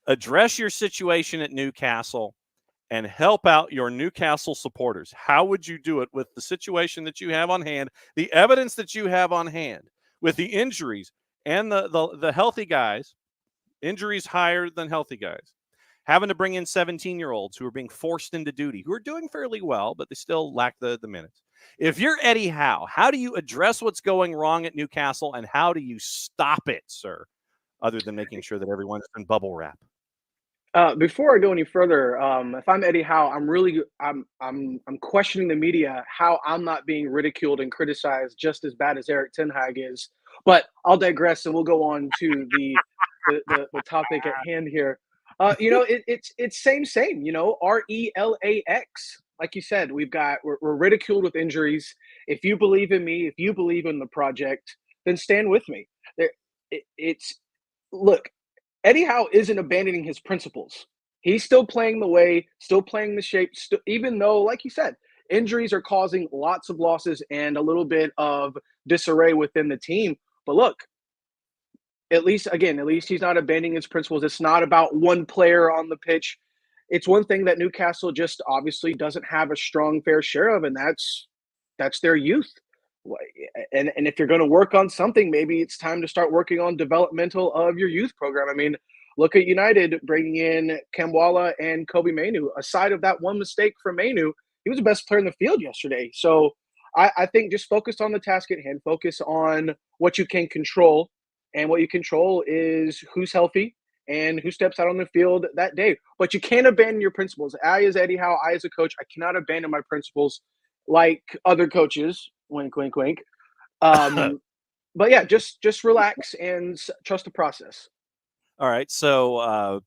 [SPEAKER 1] Address your situation at Newcastle and help out your Newcastle supporters. How would you do it with the situation that you have on hand, the evidence that you have on hand, with the injuries and the healthy guys, injuries higher than healthy guys, having to bring in 17-year-olds who are being forced into duty, who are doing fairly well, but they still lack the minutes. If you're Eddie Howe, how do you address what's going wrong at Newcastle, and how do you stop it, sir, other than making sure that everyone's in bubble wrap?
[SPEAKER 5] Before I go any further, if I'm Eddie Howe, I'm questioning the media how I'm not being ridiculed and criticized just as bad as Eric Ten Hag is. But I'll digress, and we'll go on to the topic at hand here. It's same. RELAX. Like you said, we're ridiculed with injuries. If you believe in me, if you believe in the project, then stand with me. Look, Eddie Howe isn't abandoning his principles. He's still playing the way, still playing the shape, even though, like you said, injuries are causing lots of losses and a little bit of disarray within the team. But look, at least he's not abandoning his principles. It's not about one player on the pitch. It's one thing that Newcastle just obviously doesn't have a strong fair share of, and that's their youth. And if you're going to work on something, maybe it's time to start working on developmental of your youth program. I mean, look at United bringing in Kambwala and Kobe Mainu. Aside of that one mistake from Mainu, he was the best player in the field yesterday. So I think just focus on the task at hand. Focus on what you can control. And what you control is who's healthy and who steps out on the field that day. But you can't abandon your principles. I, as Eddie Howe, I, as a coach, I cannot abandon my principles like other coaches. Wink, wink, wink. But yeah, just relax and trust the process.
[SPEAKER 1] All right. So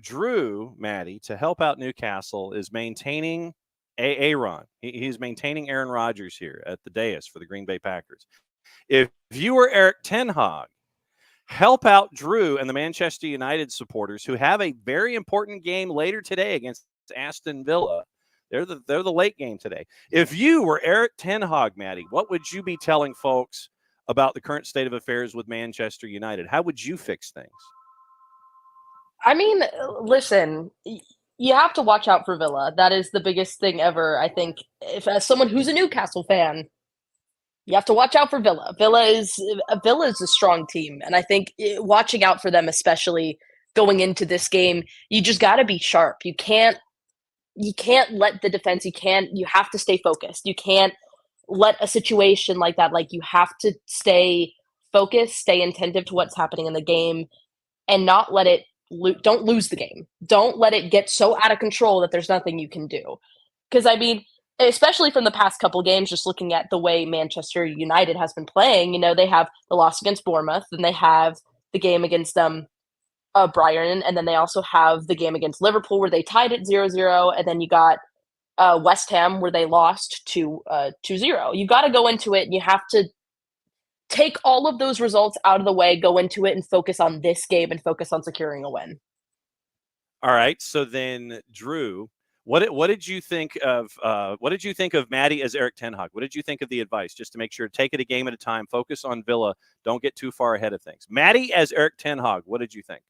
[SPEAKER 1] Drew, Maddie, to help out Newcastle, is maintaining Aaron. He's maintaining Aaron Rodgers here at the dais for the Green Bay Packers. If you were Eric Ten Hag, help out Drew and the Manchester United supporters who have a very important game later today against Aston Villa. They're the late game today. If you were Eric Ten Hag, Maddie, what would you be telling folks about the current state of affairs with Manchester United? How would you fix things?
[SPEAKER 4] I mean, listen, you have to watch out for Villa. That is the biggest thing ever. I think if as someone who's a Newcastle fan, you have to watch out for Villa. Villa is a strong team, and I think watching out for them, especially going into this game, you just got to be sharp. You can't let the defense. You have to stay focused. You can't let a situation like that. You have to stay focused, stay attentive to what's happening in the game, and not let it. Don't lose the game. Don't let it get so out of control that there's nothing you can do. Because I mean, especially from the past couple games, just looking at the way Manchester United has been playing, they have the loss against Bournemouth, and they have the game against Brighton, and then they also have the game against Liverpool where they tied it 0-0, and then you got West Ham where they lost to 2-0. You got to go into it, and you have to take all of those results out of the way, go into it, and focus on this game and focus on securing a win.
[SPEAKER 1] All right. So then, Drew, what did you think of Maddie as Eric Ten Hag? What did you think of the advice? Just to make sure, take it a game at a time, focus on Villa, don't get too far ahead of things. Maddie as Eric Ten Hag, what did you think?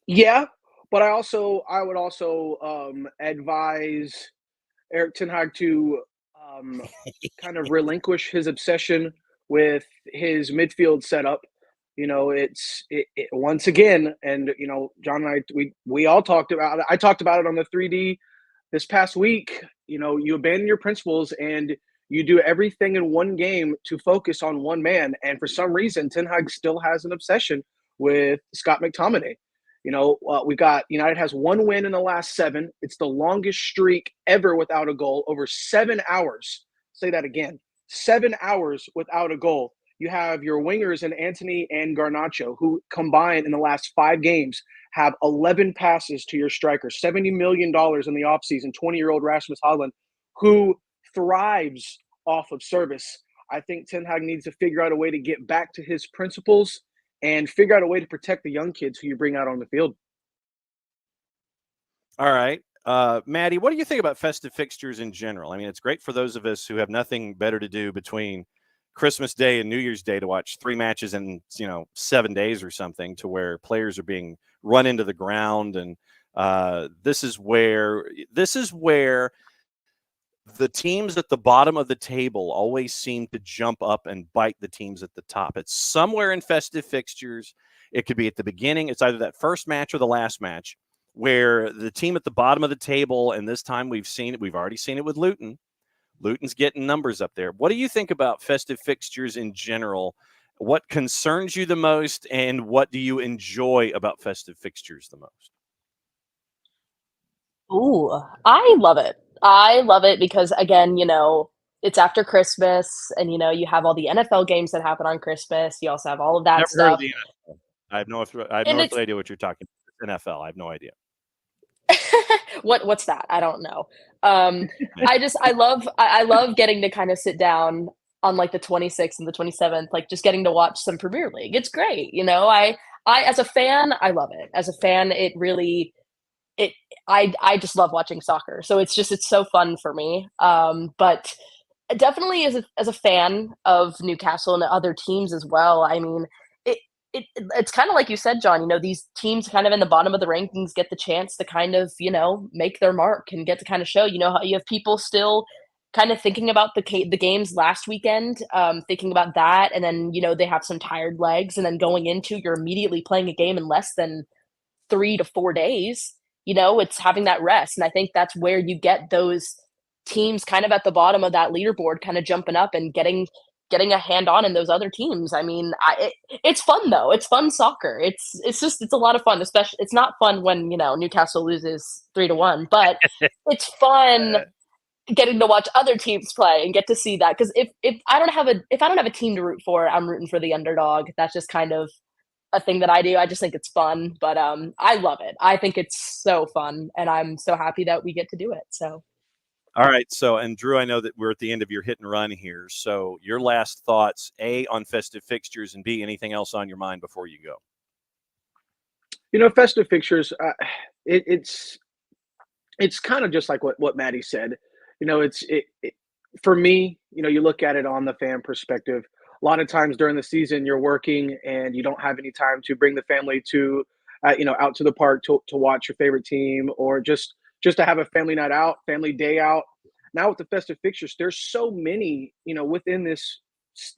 [SPEAKER 5] Yeah, but I would also advise Eric Ten Hag to kind of relinquish his obsession with his midfield setup. It's once again, and John and I, we all talked about it. I talked about it on the 3D this past week. You abandon your principles and you do everything in one game to focus on one man. And for some reason, Ten Hag still has an obsession with Scott McTominay. We got United has one win in the last 7. It's the longest streak ever without a goal, over 7 hours. Say that again, 7 hours without a goal. You have your wingers in Antony and Garnacho, who combined in the last 5 games have 11 passes to your striker, $70 million in the offseason, 20-year-old Rasmus Haaland, who thrives off of service. I think Ten Hag needs to figure out a way to get back to his principles and figure out a way to protect the young kids who you bring out on the field.
[SPEAKER 1] All right. Maddie, what do you think about festive fixtures in general? I mean, it's great for those of us who have nothing better to do between Christmas Day and New Year's Day to watch 3 matches in, 7 days or something, to where players are being run into the ground. And this is where the teams at the bottom of the table always seem to jump up and bite the teams at the top. It's somewhere in festive fixtures. It could be at the beginning. It's either that first match or the last match, where the team at the bottom of the table, and this time we've already seen it with Luton. Luton's getting numbers up there. What do you think about festive fixtures in general? What concerns you the most, and what do you enjoy about festive fixtures the most?
[SPEAKER 4] Ooh, I love it. I love it because, again, it's after Christmas, and, you have all the NFL games that happen on Christmas. You also have all of that
[SPEAKER 1] Never heard of
[SPEAKER 4] stuff.
[SPEAKER 1] the NFL. I have
[SPEAKER 4] And
[SPEAKER 1] no
[SPEAKER 4] it's
[SPEAKER 1] idea what you're talking about. NFL. I have no idea.
[SPEAKER 4] what's that? I don't know. I love getting to kind of sit down on like the 26th and the 27th, like just getting to watch some Premier League. It's great. I as a fan, I love it. As a fan, I just love watching soccer. So it's so fun for me. But definitely as a fan of Newcastle and other teams as well. I mean, it's kind of like you said, John. These teams kind of in the bottom of the rankings get the chance to kind of make their mark and get to kind of show. How you have people still kind of thinking about the games last weekend, thinking about that, and then they have some tired legs, and then going into you're immediately playing a game in less than 3 to 4 days. It's having that rest, and I think that's where you get those teams kind of at the bottom of that leaderboard, kind of jumping up and getting a hand on in those other teams. I mean, it's fun though. It's fun soccer. It's a lot of fun. Especially, it's not fun when Newcastle loses 3-1, but it's fun getting to watch other teams play and get to see that. Because if I don't have a team to root for, I'm rooting for the underdog. That's just kind of a thing that I do. I just think it's fun, but I love it. I think it's so fun, and I'm so happy that we get to do it. So.
[SPEAKER 1] All right. So, and Drew, I know that we're at the end of your hit and run here. So your last thoughts, A, on festive fixtures, and B, anything else on your mind before you go?
[SPEAKER 5] Festive fixtures, it's kind of just like what Maddie said. For me, you look at it on the fan perspective. A lot of times during the season, you're working and you don't have any time to bring the family to, out to the park to watch your favorite team, or just to have a family night out, family day out. Now with the festive fixtures, there's so many, within this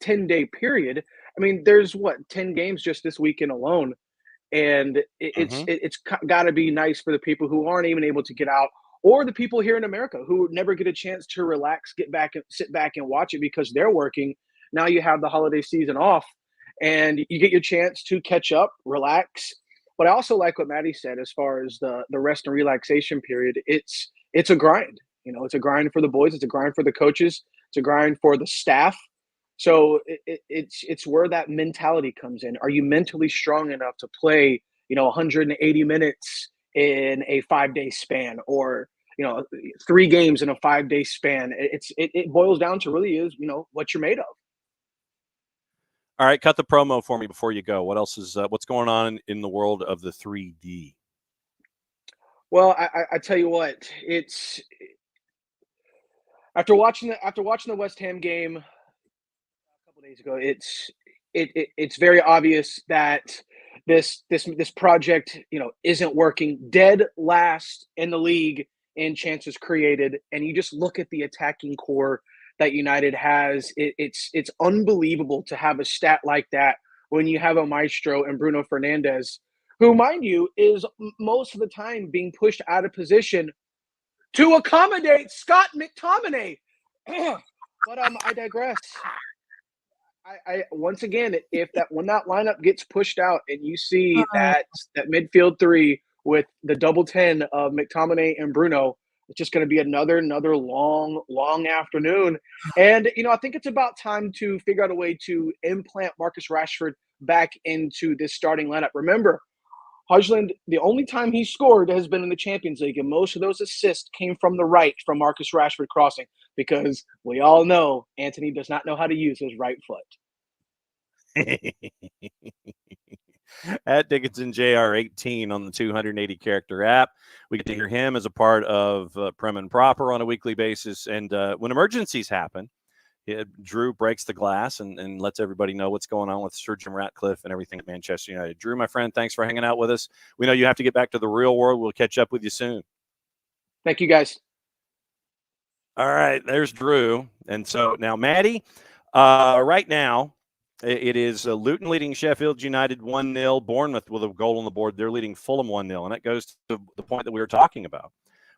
[SPEAKER 5] 10-day period. I mean, there's 10 games just this weekend alone. And it's got to be nice for the people who aren't even able to get out, or the people here in America who never get a chance to relax, sit back and watch it because they're working. Now you have the holiday season off, and you get your chance to catch up, relax, But I also like what Maddie said as far as the rest and relaxation period. It's a grind. It's a grind for the boys. It's a grind for the coaches. It's a grind for the staff. So it's where that mentality comes in. Are you mentally strong enough to play 180 minutes in a 5-day span, or 3 games in a 5-day span? It boils down to really is what you're made of.
[SPEAKER 1] All right, cut the promo for me before you go. What else is what's going on in the world of the 3D?
[SPEAKER 5] Well, I tell you what, it's after watching the West Ham game a couple days ago, it's very obvious that this project isn't working. Dead last in the league in chances created, and you just look at the attacking core that United has. It's unbelievable to have a stat like that when you have a Maestro and Bruno Fernandes, who, mind you, is most of the time being pushed out of position to accommodate Scott McTominay. But I digress. I once again, when that lineup gets pushed out and you see that midfield 3 with the double 10 of McTominay and Bruno, it's just going to be another long afternoon. And I think it's about time to figure out a way to implant Marcus Rashford back into this starting lineup. Remember, Højlund, the only time he scored has been in the Champions League, and most of those assists came from the right from Marcus Rashford crossing, because we all know Anthony does not know how to use his right foot.
[SPEAKER 1] At Dickinson JR18 on the 280 character app. We get to hear him as a part of Prem and Proper on a weekly basis. And when emergencies happen, Drew breaks the glass and lets everybody know what's going on with Sir Jim Ratcliffe and everything at Manchester United. Drew, my friend, thanks for hanging out with us. We know you have to get back to the real world. We'll catch up with you soon.
[SPEAKER 5] Thank you, guys.
[SPEAKER 1] All right, there's Drew. And so now, Maddie, right now, it is Luton leading Sheffield United 1-0. Bournemouth with a goal on the board. They're leading Fulham 1-0. And that goes to the point that we were talking about,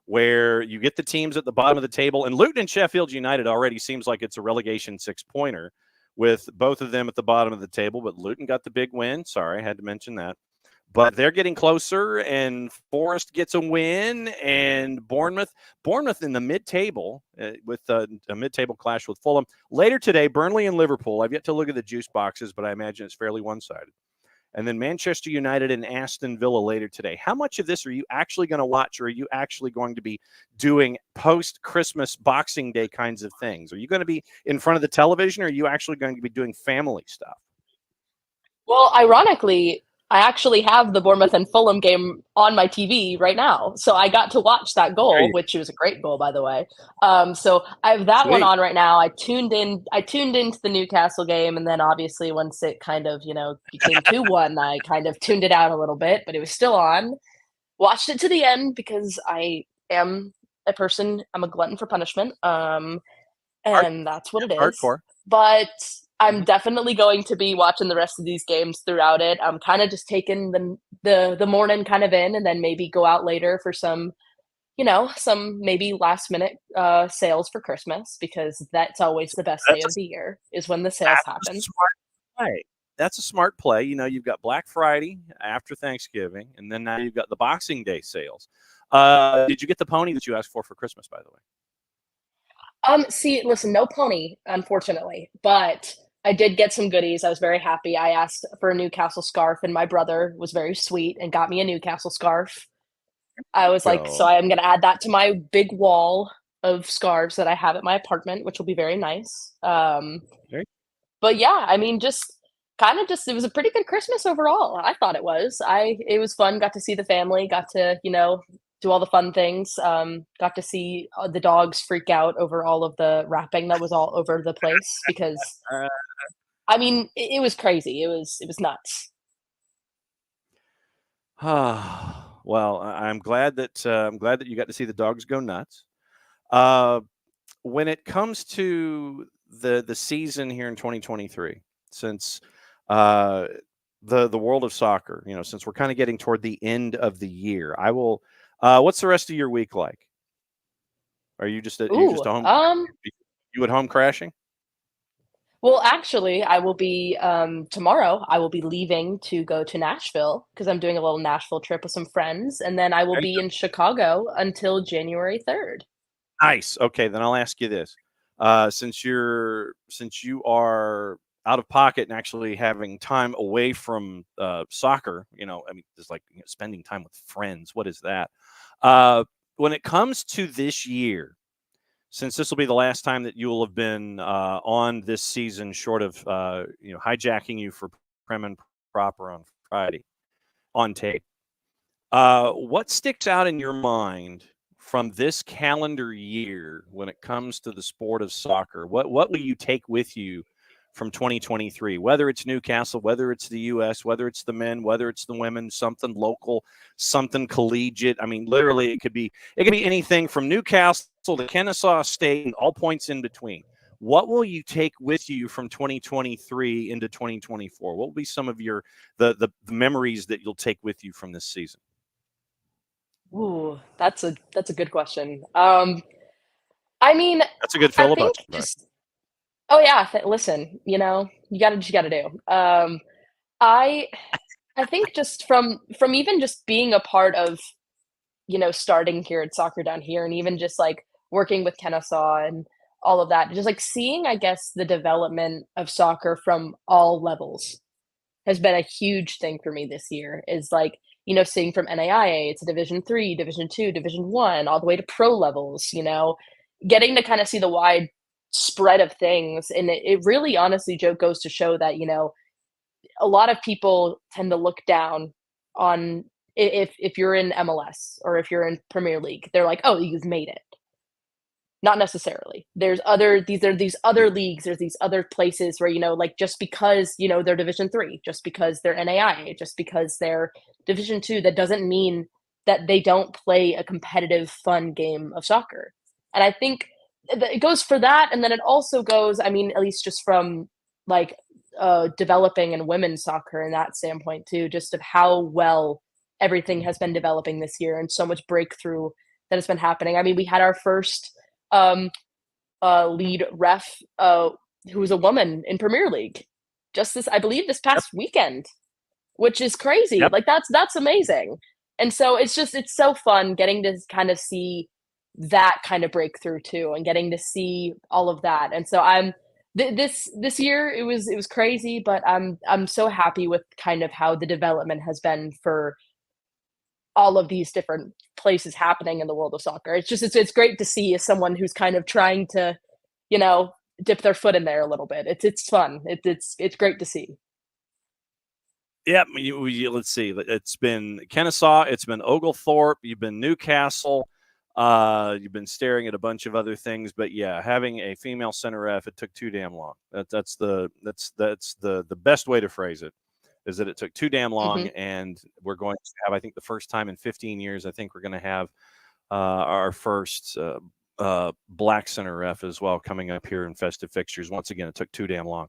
[SPEAKER 1] where you get the teams at the bottom of the table. And Luton and Sheffield United already seems like it's a relegation 6-pointer with both of them at the bottom of the table. But Luton got the big win. Sorry, I had to mention that. But they're getting closer, and Forest gets a win, and Bournemouth in the mid-table with a mid-table clash with Fulham. Later today, Burnley and Liverpool. I've yet to look at the juice boxes, but I imagine it's fairly one-sided. And then Manchester United and Aston Villa later today. How much of this are you actually going to watch, or are you actually going to be doing post-Christmas Boxing Day kinds of things? Are you going to be in front of the television, or are you actually going to be doing family stuff?
[SPEAKER 4] Well, ironically, I actually have the Bournemouth and Fulham game on my TV right now. So I got to watch that goal, which was a great goal, by the way. So I have that one on right now. I tuned into the Newcastle game, and then obviously once it kind of, became 2-1, I kind of tuned it out a little bit, but it was still on. Watched it to the end because I am a person, I'm a glutton for punishment. And that's what it is.
[SPEAKER 1] Hardcore.
[SPEAKER 4] But I'm definitely going to be watching the rest of these games throughout it. I'm kind of just taking the morning kind of in, and then maybe go out later for some maybe last minute sales for Christmas, because that's always the best day of the year is when the sales happen.
[SPEAKER 1] That's a smart play. You've got Black Friday after Thanksgiving, and then now you've got the Boxing Day sales. Did you get the pony that you asked for Christmas, by the way?
[SPEAKER 4] Listen, no pony, unfortunately, but I did get some goodies. I was very happy. I asked for a Newcastle scarf, and my brother was very sweet and got me a Newcastle scarf. I was like, so I'm going to add that to my big wall of scarves that I have at my apartment, which will be very nice. But yeah, I mean, it was a pretty good Christmas overall. I thought it was. It was fun. Got to see the family, got to, do all the fun things. Got to see the dogs freak out over all of the wrapping that was all over the place, because it was crazy. It was nuts.
[SPEAKER 1] Well, I'm glad that you got to see the dogs go nuts. When it comes to the season here in 2023, since the world of soccer, since we're kind of getting toward the end of the year, I will. What's the rest of your week like? Are you just at home? You at home crashing?
[SPEAKER 4] Well, actually, I will be tomorrow. I will be leaving to go to Nashville because I'm doing a little Nashville trip with some friends, and then I will
[SPEAKER 1] Okay.
[SPEAKER 4] be in Chicago until January 3rd.
[SPEAKER 1] Nice. Okay, then I'll ask you this: since you are out of pocket and actually having time away from soccer, I mean, it's like spending time with friends. What is that? Uh, when it comes to this year, since this will be the last time that you will have been on this season, short of hijacking you for Prem and Proper on Friday on tape. What sticks out in your mind from this calendar year when it comes to the sport of soccer? What will you take with you from 2023? Whether it's Newcastle, whether it's the U.S., whether it's the men, whether it's the women, something local, something collegiate. I mean, literally, it could be anything from Newcastle to Kennesaw State and all points in between. What will you take with you from 2023 into 2024? What will be some of the memories that you'll take with you from this season?
[SPEAKER 4] Ooh, that's a good question. I mean,
[SPEAKER 1] That's a good
[SPEAKER 4] I think
[SPEAKER 1] filibuster. Right.
[SPEAKER 4] just oh yeah, listen, you gotta what you gotta do. I I think just from even just being a part of, starting here at Soccer Down here and even just like working with Kennesaw and all of that, just like seeing, I guess, the development of soccer from all levels has been a huge thing for me this year is like, seeing from NAIA to Division 3, Division 2, Division 1, all the way to pro levels, getting to kind of see the wide spread of things. And it really honestly, Joe, goes to show that, a lot of people tend to look down on if you're in MLS or if you're in Premier League, they're like, oh, you've made it. Not necessarily. These are these other leagues, there's these other places where, like just because, they're Division 3, just because they're NAIA, just because they're Division 2, that doesn't mean that they don't play a competitive, fun game of soccer. And I think it goes for that, and then it also goes, I mean, at least just from like developing in women's soccer in that standpoint too, just of how well everything has been developing this year and so much breakthrough that has been happening. I mean, we had our first um, lead ref, who was a woman in Premier League, just this, I believe, this
[SPEAKER 1] Yep.
[SPEAKER 4] past weekend, which is crazy.
[SPEAKER 1] Yep.
[SPEAKER 4] Like that's amazing. And so it's so fun getting to kind of see that kind of breakthrough too, and getting to see all of that. And so this year it was crazy, but I'm so happy with kind of how the development has been for all of these different places happening in the world of soccer. It's great to see as someone who's kind of trying to, you know, dip their foot in there a little bit. It's fun. It's great to see.
[SPEAKER 1] Yep. Let's see. It's been Kennesaw. It's been Oglethorpe. You've been Newcastle. You've been staring at a bunch of other things, but yeah, having a female center ref, it took too damn long. That's the best way to phrase it. Is that it took too damn long,
[SPEAKER 4] Mhm.
[SPEAKER 1] and we're going to have, I think, the first time in 15 years, I think we're going to have our first black center ref as well coming up here in festive fixtures. Once again, it took too damn long.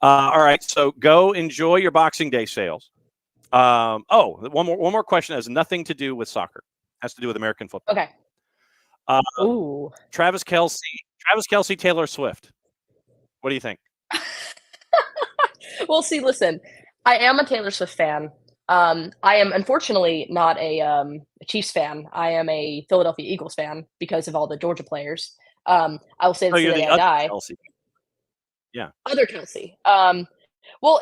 [SPEAKER 1] All right, so go enjoy your Boxing Day sales. One more question that has nothing to do with soccer. It has to do with American football.
[SPEAKER 4] Okay.
[SPEAKER 1] Uh,
[SPEAKER 4] Ooh.
[SPEAKER 1] Travis Kelce, Taylor Swift. What do you think?
[SPEAKER 4] Well, see, listen, I am a Taylor Swift fan. I am unfortunately not a Chiefs fan. I am a Philadelphia Eagles fan because of all the Georgia players. I will say
[SPEAKER 1] Oh,
[SPEAKER 4] this to
[SPEAKER 1] you're
[SPEAKER 4] the day
[SPEAKER 1] the
[SPEAKER 4] I
[SPEAKER 1] other
[SPEAKER 4] die.
[SPEAKER 1] Kelce. Yeah.
[SPEAKER 4] Other Kelsey. Well,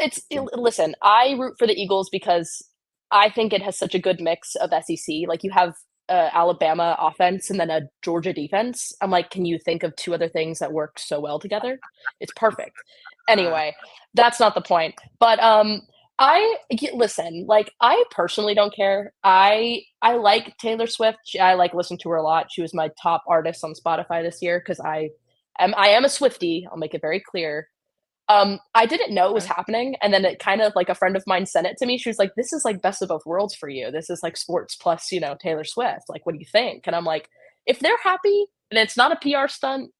[SPEAKER 4] listen, I root for the Eagles because I think it has such a good mix of SEC. Like you have Alabama offense and then a Georgia defense. I'm like, can you think of two other things that work so well together? It's perfect. Anyway, that's not the point. But listen, like I personally don't care. I like Taylor Swift. I like listening to her a lot. She was my top artist on Spotify this year because I am a Swiftie. I'll make it very clear. I didn't know it was
[SPEAKER 1] Okay.
[SPEAKER 4] happening, and then it kind of like a friend of mine sent it to me. She was like, "This is like best of both worlds for you. This is like sports plus, Taylor Swift. Like, what do you think?" And I'm like, if they're happy and it's not a PR stunt,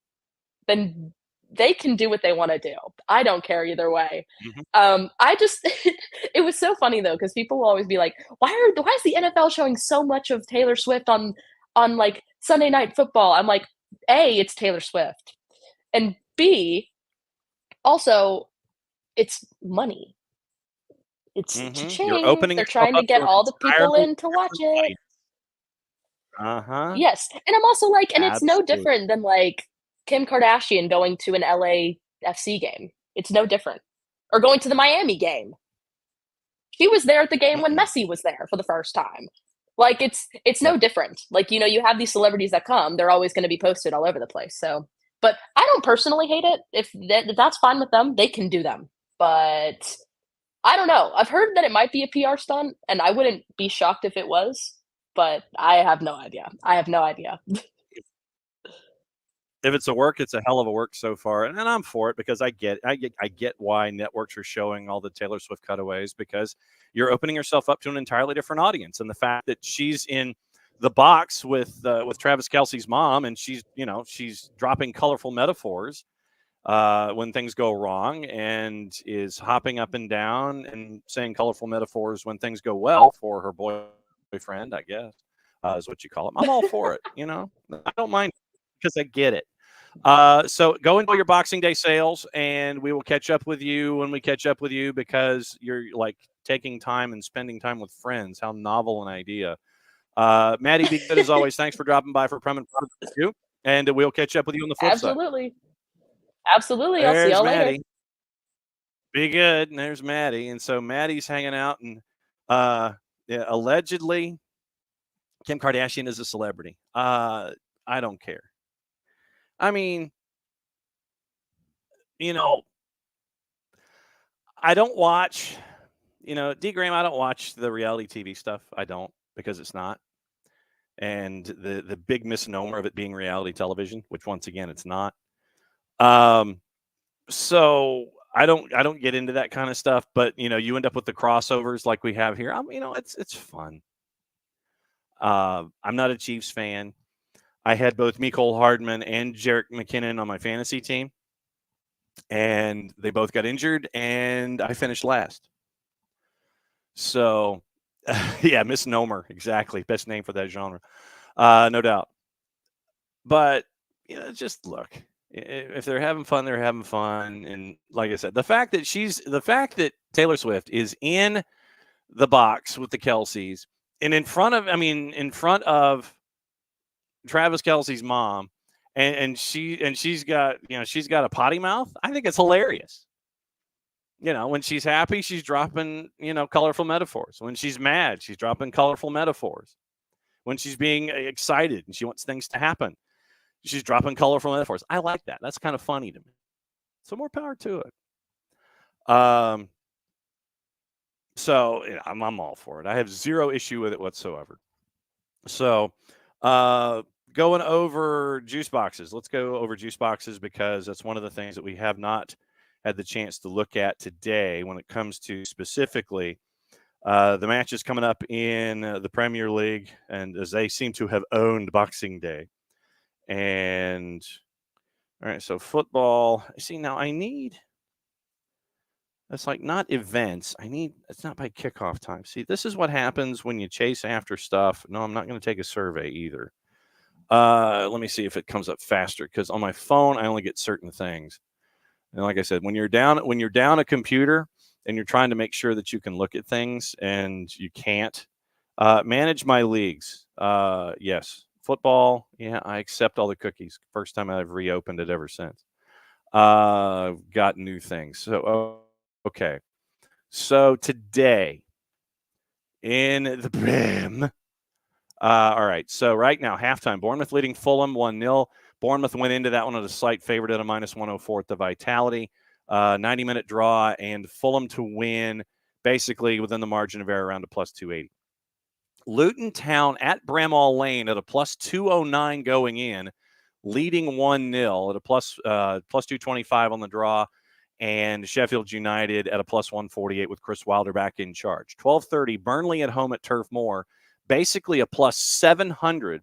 [SPEAKER 4] then they can do what they want to do. I don't care either way.
[SPEAKER 1] Mhm.
[SPEAKER 4] I just it was so funny though because people will always be like, why is the NFL showing so much of Taylor Swift on like Sunday Night Football?" I'm like, A, it's Taylor Swift, and B, Also, it's money. It's
[SPEAKER 1] You're
[SPEAKER 4] cha-ching.
[SPEAKER 1] opening
[SPEAKER 4] They're
[SPEAKER 1] yourself
[SPEAKER 4] trying to
[SPEAKER 1] up
[SPEAKER 4] get
[SPEAKER 1] to an
[SPEAKER 4] all the people
[SPEAKER 1] entirely
[SPEAKER 4] in to watch
[SPEAKER 1] different
[SPEAKER 4] it.
[SPEAKER 1] audience. Uh-huh.
[SPEAKER 4] Yes, and I'm also like, and it's no
[SPEAKER 1] Absolutely.
[SPEAKER 4] different than like Kim Kardashian going to an LAFC game. It's no different. Or going to the Miami game. She was there at the game when
[SPEAKER 1] Mm-mm.
[SPEAKER 4] Messi was there for the first time. Like it's no
[SPEAKER 1] Yep.
[SPEAKER 4] different. Like, you know, you have these celebrities that come, they're always going to be posted all over the place. So, but I don't personally hate it. If that's fine with them, they can do them. But I don't know. I've heard that it might be a PR stunt, and I wouldn't be shocked if it was, but I have no idea. I have no idea.
[SPEAKER 1] If it's a work, it's a hell of a work so far, and I'm for it because I get why networks are showing all the Taylor Swift cutaways, because you're opening yourself up to an entirely different audience, and the fact that she's in the box with Travis Kelce's mom, and she's dropping colorful metaphors when things go wrong, and is hopping up and down and saying colorful metaphors when things go well for her boyfriend, I guess, is what you call it. I'm all for it. I don't mind because I get it. So go enjoy your Boxing Day sales, and we will catch up with you when we catch up with you, because you're like taking time and spending time with friends. How novel an idea. Maddie, be good as always. Thanks for dropping by for Prem and you, and we'll catch up with you on the flip side.
[SPEAKER 4] Absolutely. I'll see
[SPEAKER 1] There's
[SPEAKER 4] y'all
[SPEAKER 1] Maddie.
[SPEAKER 4] later.
[SPEAKER 1] Be good. And there's Maddie. And so Maddie's hanging out, and allegedly Kim Kardashian is a celebrity. I don't care. I mean, I don't watch, D. Graham, I don't watch the reality TV stuff. I don't, because it's not. And the big misnomer of it being reality television, which once again, it's not. So I don't get into that kind of stuff, but you end up with the crossovers like we have here. It's fun. I'm not a Chiefs fan. I had both Mecole Hardman and Jerick McKinnon on my fantasy team, and they both got injured, and I finished last. So, yeah, misnomer, exactly. Best name for that genre, no doubt. But, just look. If they're having fun, they're having fun. And like I said, the fact that Taylor Swift is in the box with the Kelceys, and in front of Travis Kelce's mom, and she's got a potty mouth. I think it's hilarious. When she's happy, she's dropping colorful metaphors. When she's mad, she's dropping colorful metaphors. When she's being excited and she wants things to happen, she's dropping colorful metaphors. I like that. That's kind of funny to me. So more power to it. So I'm all for it. I have zero issue with it whatsoever. So, going over juice boxes. Let's go over juice boxes, because that's one of the things that we have not had the chance to look at today when it comes to specifically the matches coming up in the Premier League, and as they seem to have owned Boxing Day. And all right, so football. See, now I need. That's like not events. It's not by kickoff time. See, this is what happens when you chase after stuff. No, I'm not going to take a survey either. Let me see if it comes up faster, because on my phone I only get certain things. And like I said, when you're down a computer and you're trying to make sure that you can look at things and you can't, manage my leagues. Yes, football. Yeah, I accept all the cookies. First time I've reopened it ever since. Got new things. So okay. So today in the Prem. All right. So right now, halftime, Bournemouth leading Fulham 1-0. Bournemouth went into that one at a slight favorite at a -104 at the Vitality. 90-minute draw, and Fulham to win basically within the margin of error, around a +280. Luton Town at Bramall Lane at a +209 going in, leading 1-0 at a +225 on the draw. And Sheffield United at a +148 with Chris Wilder back in charge. 12:30, Burnley at home at Turf Moor, basically a +700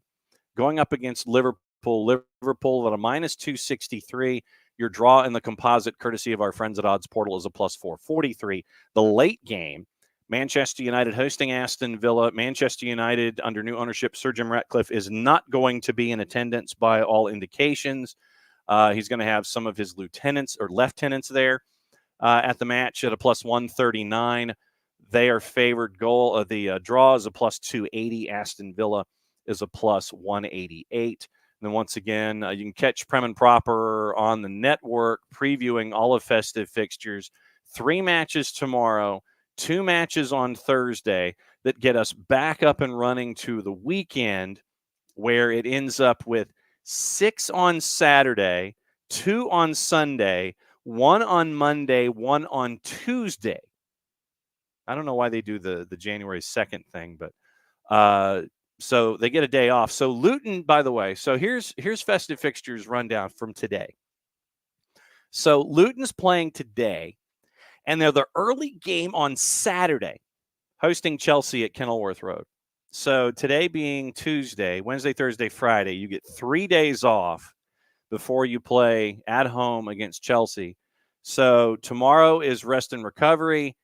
[SPEAKER 1] going up against Liverpool. Liverpool at a -263. Your draw in the composite, courtesy of our friends at Odds Portal, is a +443. The late game, Manchester United hosting Aston Villa. Manchester United, under new ownership, Sir Jim Ratcliffe, is not going to be in attendance by all indications. He's going to have some of his lieutenants or lieutenants there at the match at a plus 139. They are favored. The draw is a plus 280. Aston Villa is a plus 188. And then once again, you can catch Prem and Proper on the network previewing all of festive fixtures. 3 matches tomorrow, 2 matches on Thursday that get us back up and running to the weekend, where it ends up with 6 on Saturday, 2 on Sunday, 1 on Monday, 1 on Tuesday. I don't know why they do the January 2nd thing, but so they get a day off. So Luton, by the way, so here's festive fixtures rundown from today. So Luton's playing today, and they're the early game on Saturday, hosting Chelsea at Kenilworth Road. So today being Tuesday, Wednesday, Thursday, Friday, you get 3 days off before you play at home against Chelsea. So tomorrow is rest and recovery.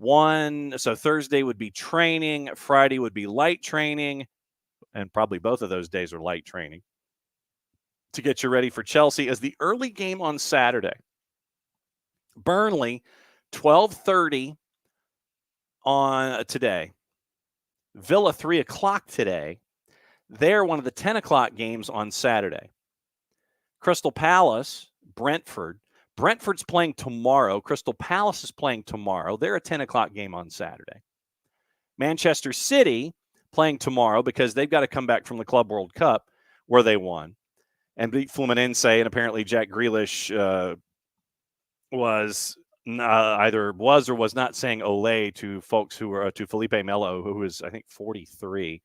[SPEAKER 1] So Thursday would be training, Friday would be light training, and probably both of those days are light training to get you ready for Chelsea as the early game on Saturday. Burnley, 12:30 on today. Villa, 3 o'clock today. They're one of the 10 o'clock games on Saturday. Crystal Palace, Brentford. Brentford's playing tomorrow. Crystal Palace is playing tomorrow. They're a 10 o'clock game on Saturday. Manchester City playing tomorrow because they've got to come back from the Club World Cup where they won and beat Fluminense. And apparently Jack Grealish either was or was not saying ole to folks who were to Felipe Melo, who was, I think, 43.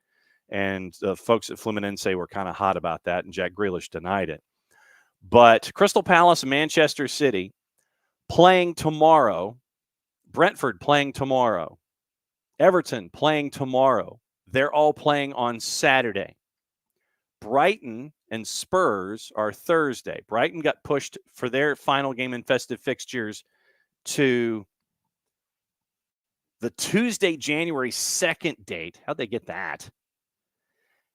[SPEAKER 1] And folks at Fluminense were kind of hot about that, and Jack Grealish denied it. But Crystal Palace and Manchester City playing tomorrow. Brentford playing tomorrow. Everton playing tomorrow. They're all playing on Saturday. Brighton and Spurs are Thursday. Brighton got pushed for their final game in festive fixtures to the Tuesday, January 2nd date. How'd they get that?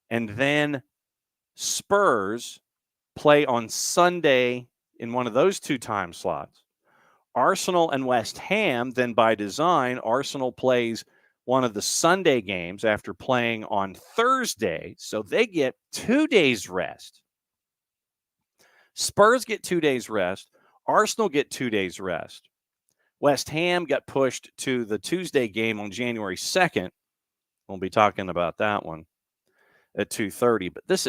[SPEAKER 1] And then Spurs play on Sunday in one of those 2 time slots. Arsenal and West Ham, then by design, Arsenal plays one of the Sunday games after playing on Thursday, so they get 2 days rest. Spurs get 2 days rest. Arsenal get 2 days rest. West Ham got pushed to the Tuesday game on January 2nd. We'll be talking about that one at 2:30. But this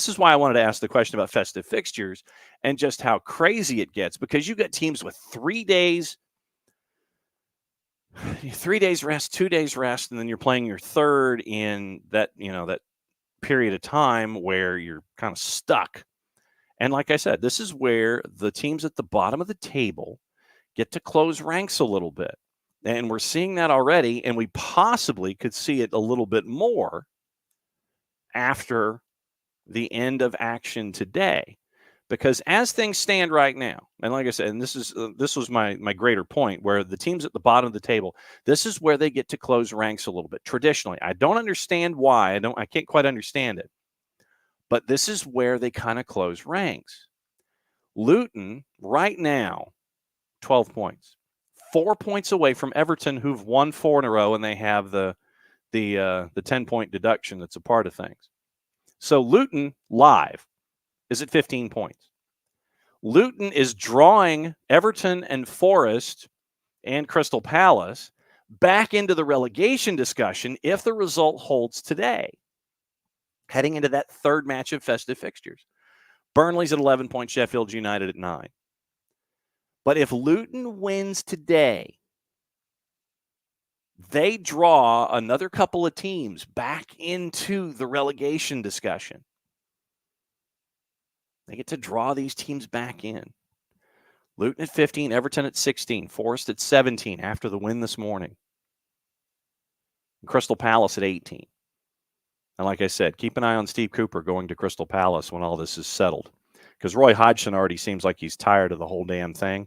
[SPEAKER 1] is why I wanted to ask the question about festive fixtures and just how crazy it gets, because you got teams with 3 days, 3 days rest, 2 days rest, and then you're playing your third in that, that period of time where you're kind of stuck. And like I said, this is where the teams at the bottom of the table get to close ranks a little bit. And we're seeing that already, and we possibly could see it a little bit more after the end of action today. Because as things stand right now, and like I said, and this was my greater point, where the teams at the bottom of the table, this is where they get to close ranks a little bit. Traditionally, I don't understand why. I can't quite understand it. But this is where they kind of close ranks. Luton, right now, 12 points. 4 points away from Everton, who've won 4 in a row, and they have the 10-point deduction that's a part of things. So Luton, live, is at 15 points. Luton is drawing Everton and Forest and Crystal Palace back into the relegation discussion if the result holds today, heading into that third match of festive fixtures. Burnley's at 11 points, Sheffield United at 9. But if Luton wins today, they draw another couple of teams back into the relegation discussion. They get to draw these teams back in. Luton at 15, Everton at 16, Forest at 17 after the win this morning. Crystal Palace at 18. And like I said, keep an eye on Steve Cooper going to Crystal Palace when all this is settled, because Roy Hodgson already seems like he's tired of the whole damn thing.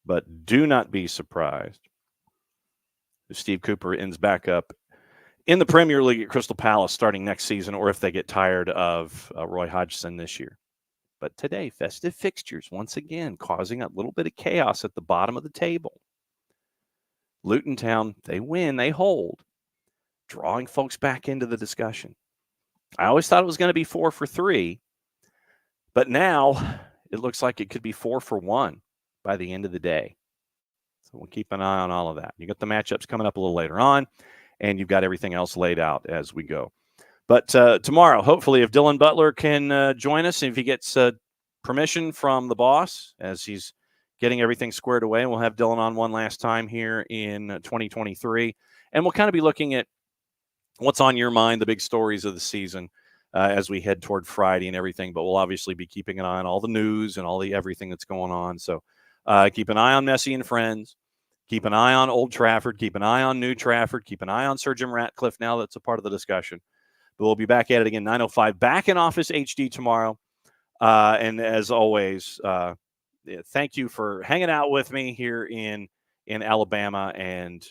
[SPEAKER 1] But do not be surprised if Steve Cooper ends back up in the Premier League at Crystal Palace starting next season, or if they get tired of Roy Hodgson this year. But today, festive fixtures once again causing a little bit of chaos at the bottom of the table. Luton Town, they win, they hold, drawing folks back into the discussion. I always thought it was going to be 4 for 3, but now it looks like it could be 4 for 1 by the end of the day. So we'll keep an eye on all of that. You got the matchups coming up a little later on, and you've got everything else laid out as we go. But tomorrow, hopefully, if Dylan Butler can join us, if he gets permission from the boss as he's getting everything squared away, and we'll have Dylan on one last time here in 2023. And we'll kind of be looking at what's on your mind, the big stories of the season as we head toward Friday and everything. But we'll obviously be keeping an eye on all the news and all the everything that's going on. So keep an eye on Messi and Friends. Keep an eye on Old Trafford. Keep an eye on New Trafford. Keep an eye on Sir Jim Ratcliffe now that's a part of the discussion. But we'll be back at it again, 9:05, back in Office HD tomorrow. And as always, thank you for hanging out with me here in Alabama. And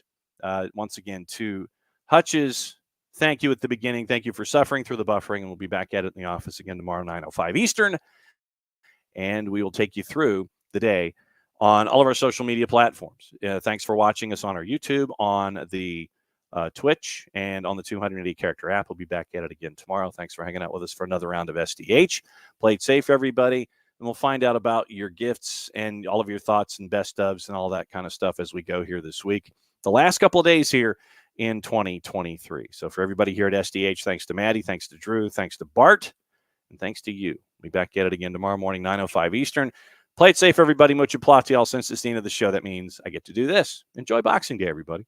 [SPEAKER 1] once again, to Hutch's, thank you at the beginning. Thank you for suffering through the buffering. And we'll be back at it in the office again tomorrow, 9:05 Eastern. And we will take you through the day on all of our social media platforms. Thanks for watching us on our YouTube, on the Twitch, and on the 280 character app. We'll be back at it again tomorrow. Thanks for hanging out with us for another round of SDH. Play it safe, everybody. And we'll find out about your gifts and all of your thoughts and best ofs and all that kind of stuff as we go here this week. The last couple of days here in 2023. So for everybody here at SDH, thanks to Maddie, thanks to Drew, thanks to Bart, and thanks to you. We'll be back at it again tomorrow morning, 9:05 Eastern. Play it safe, everybody. Mucho platial. Since it's the end of the show, that means I get to do this. Enjoy Boxing Day, everybody.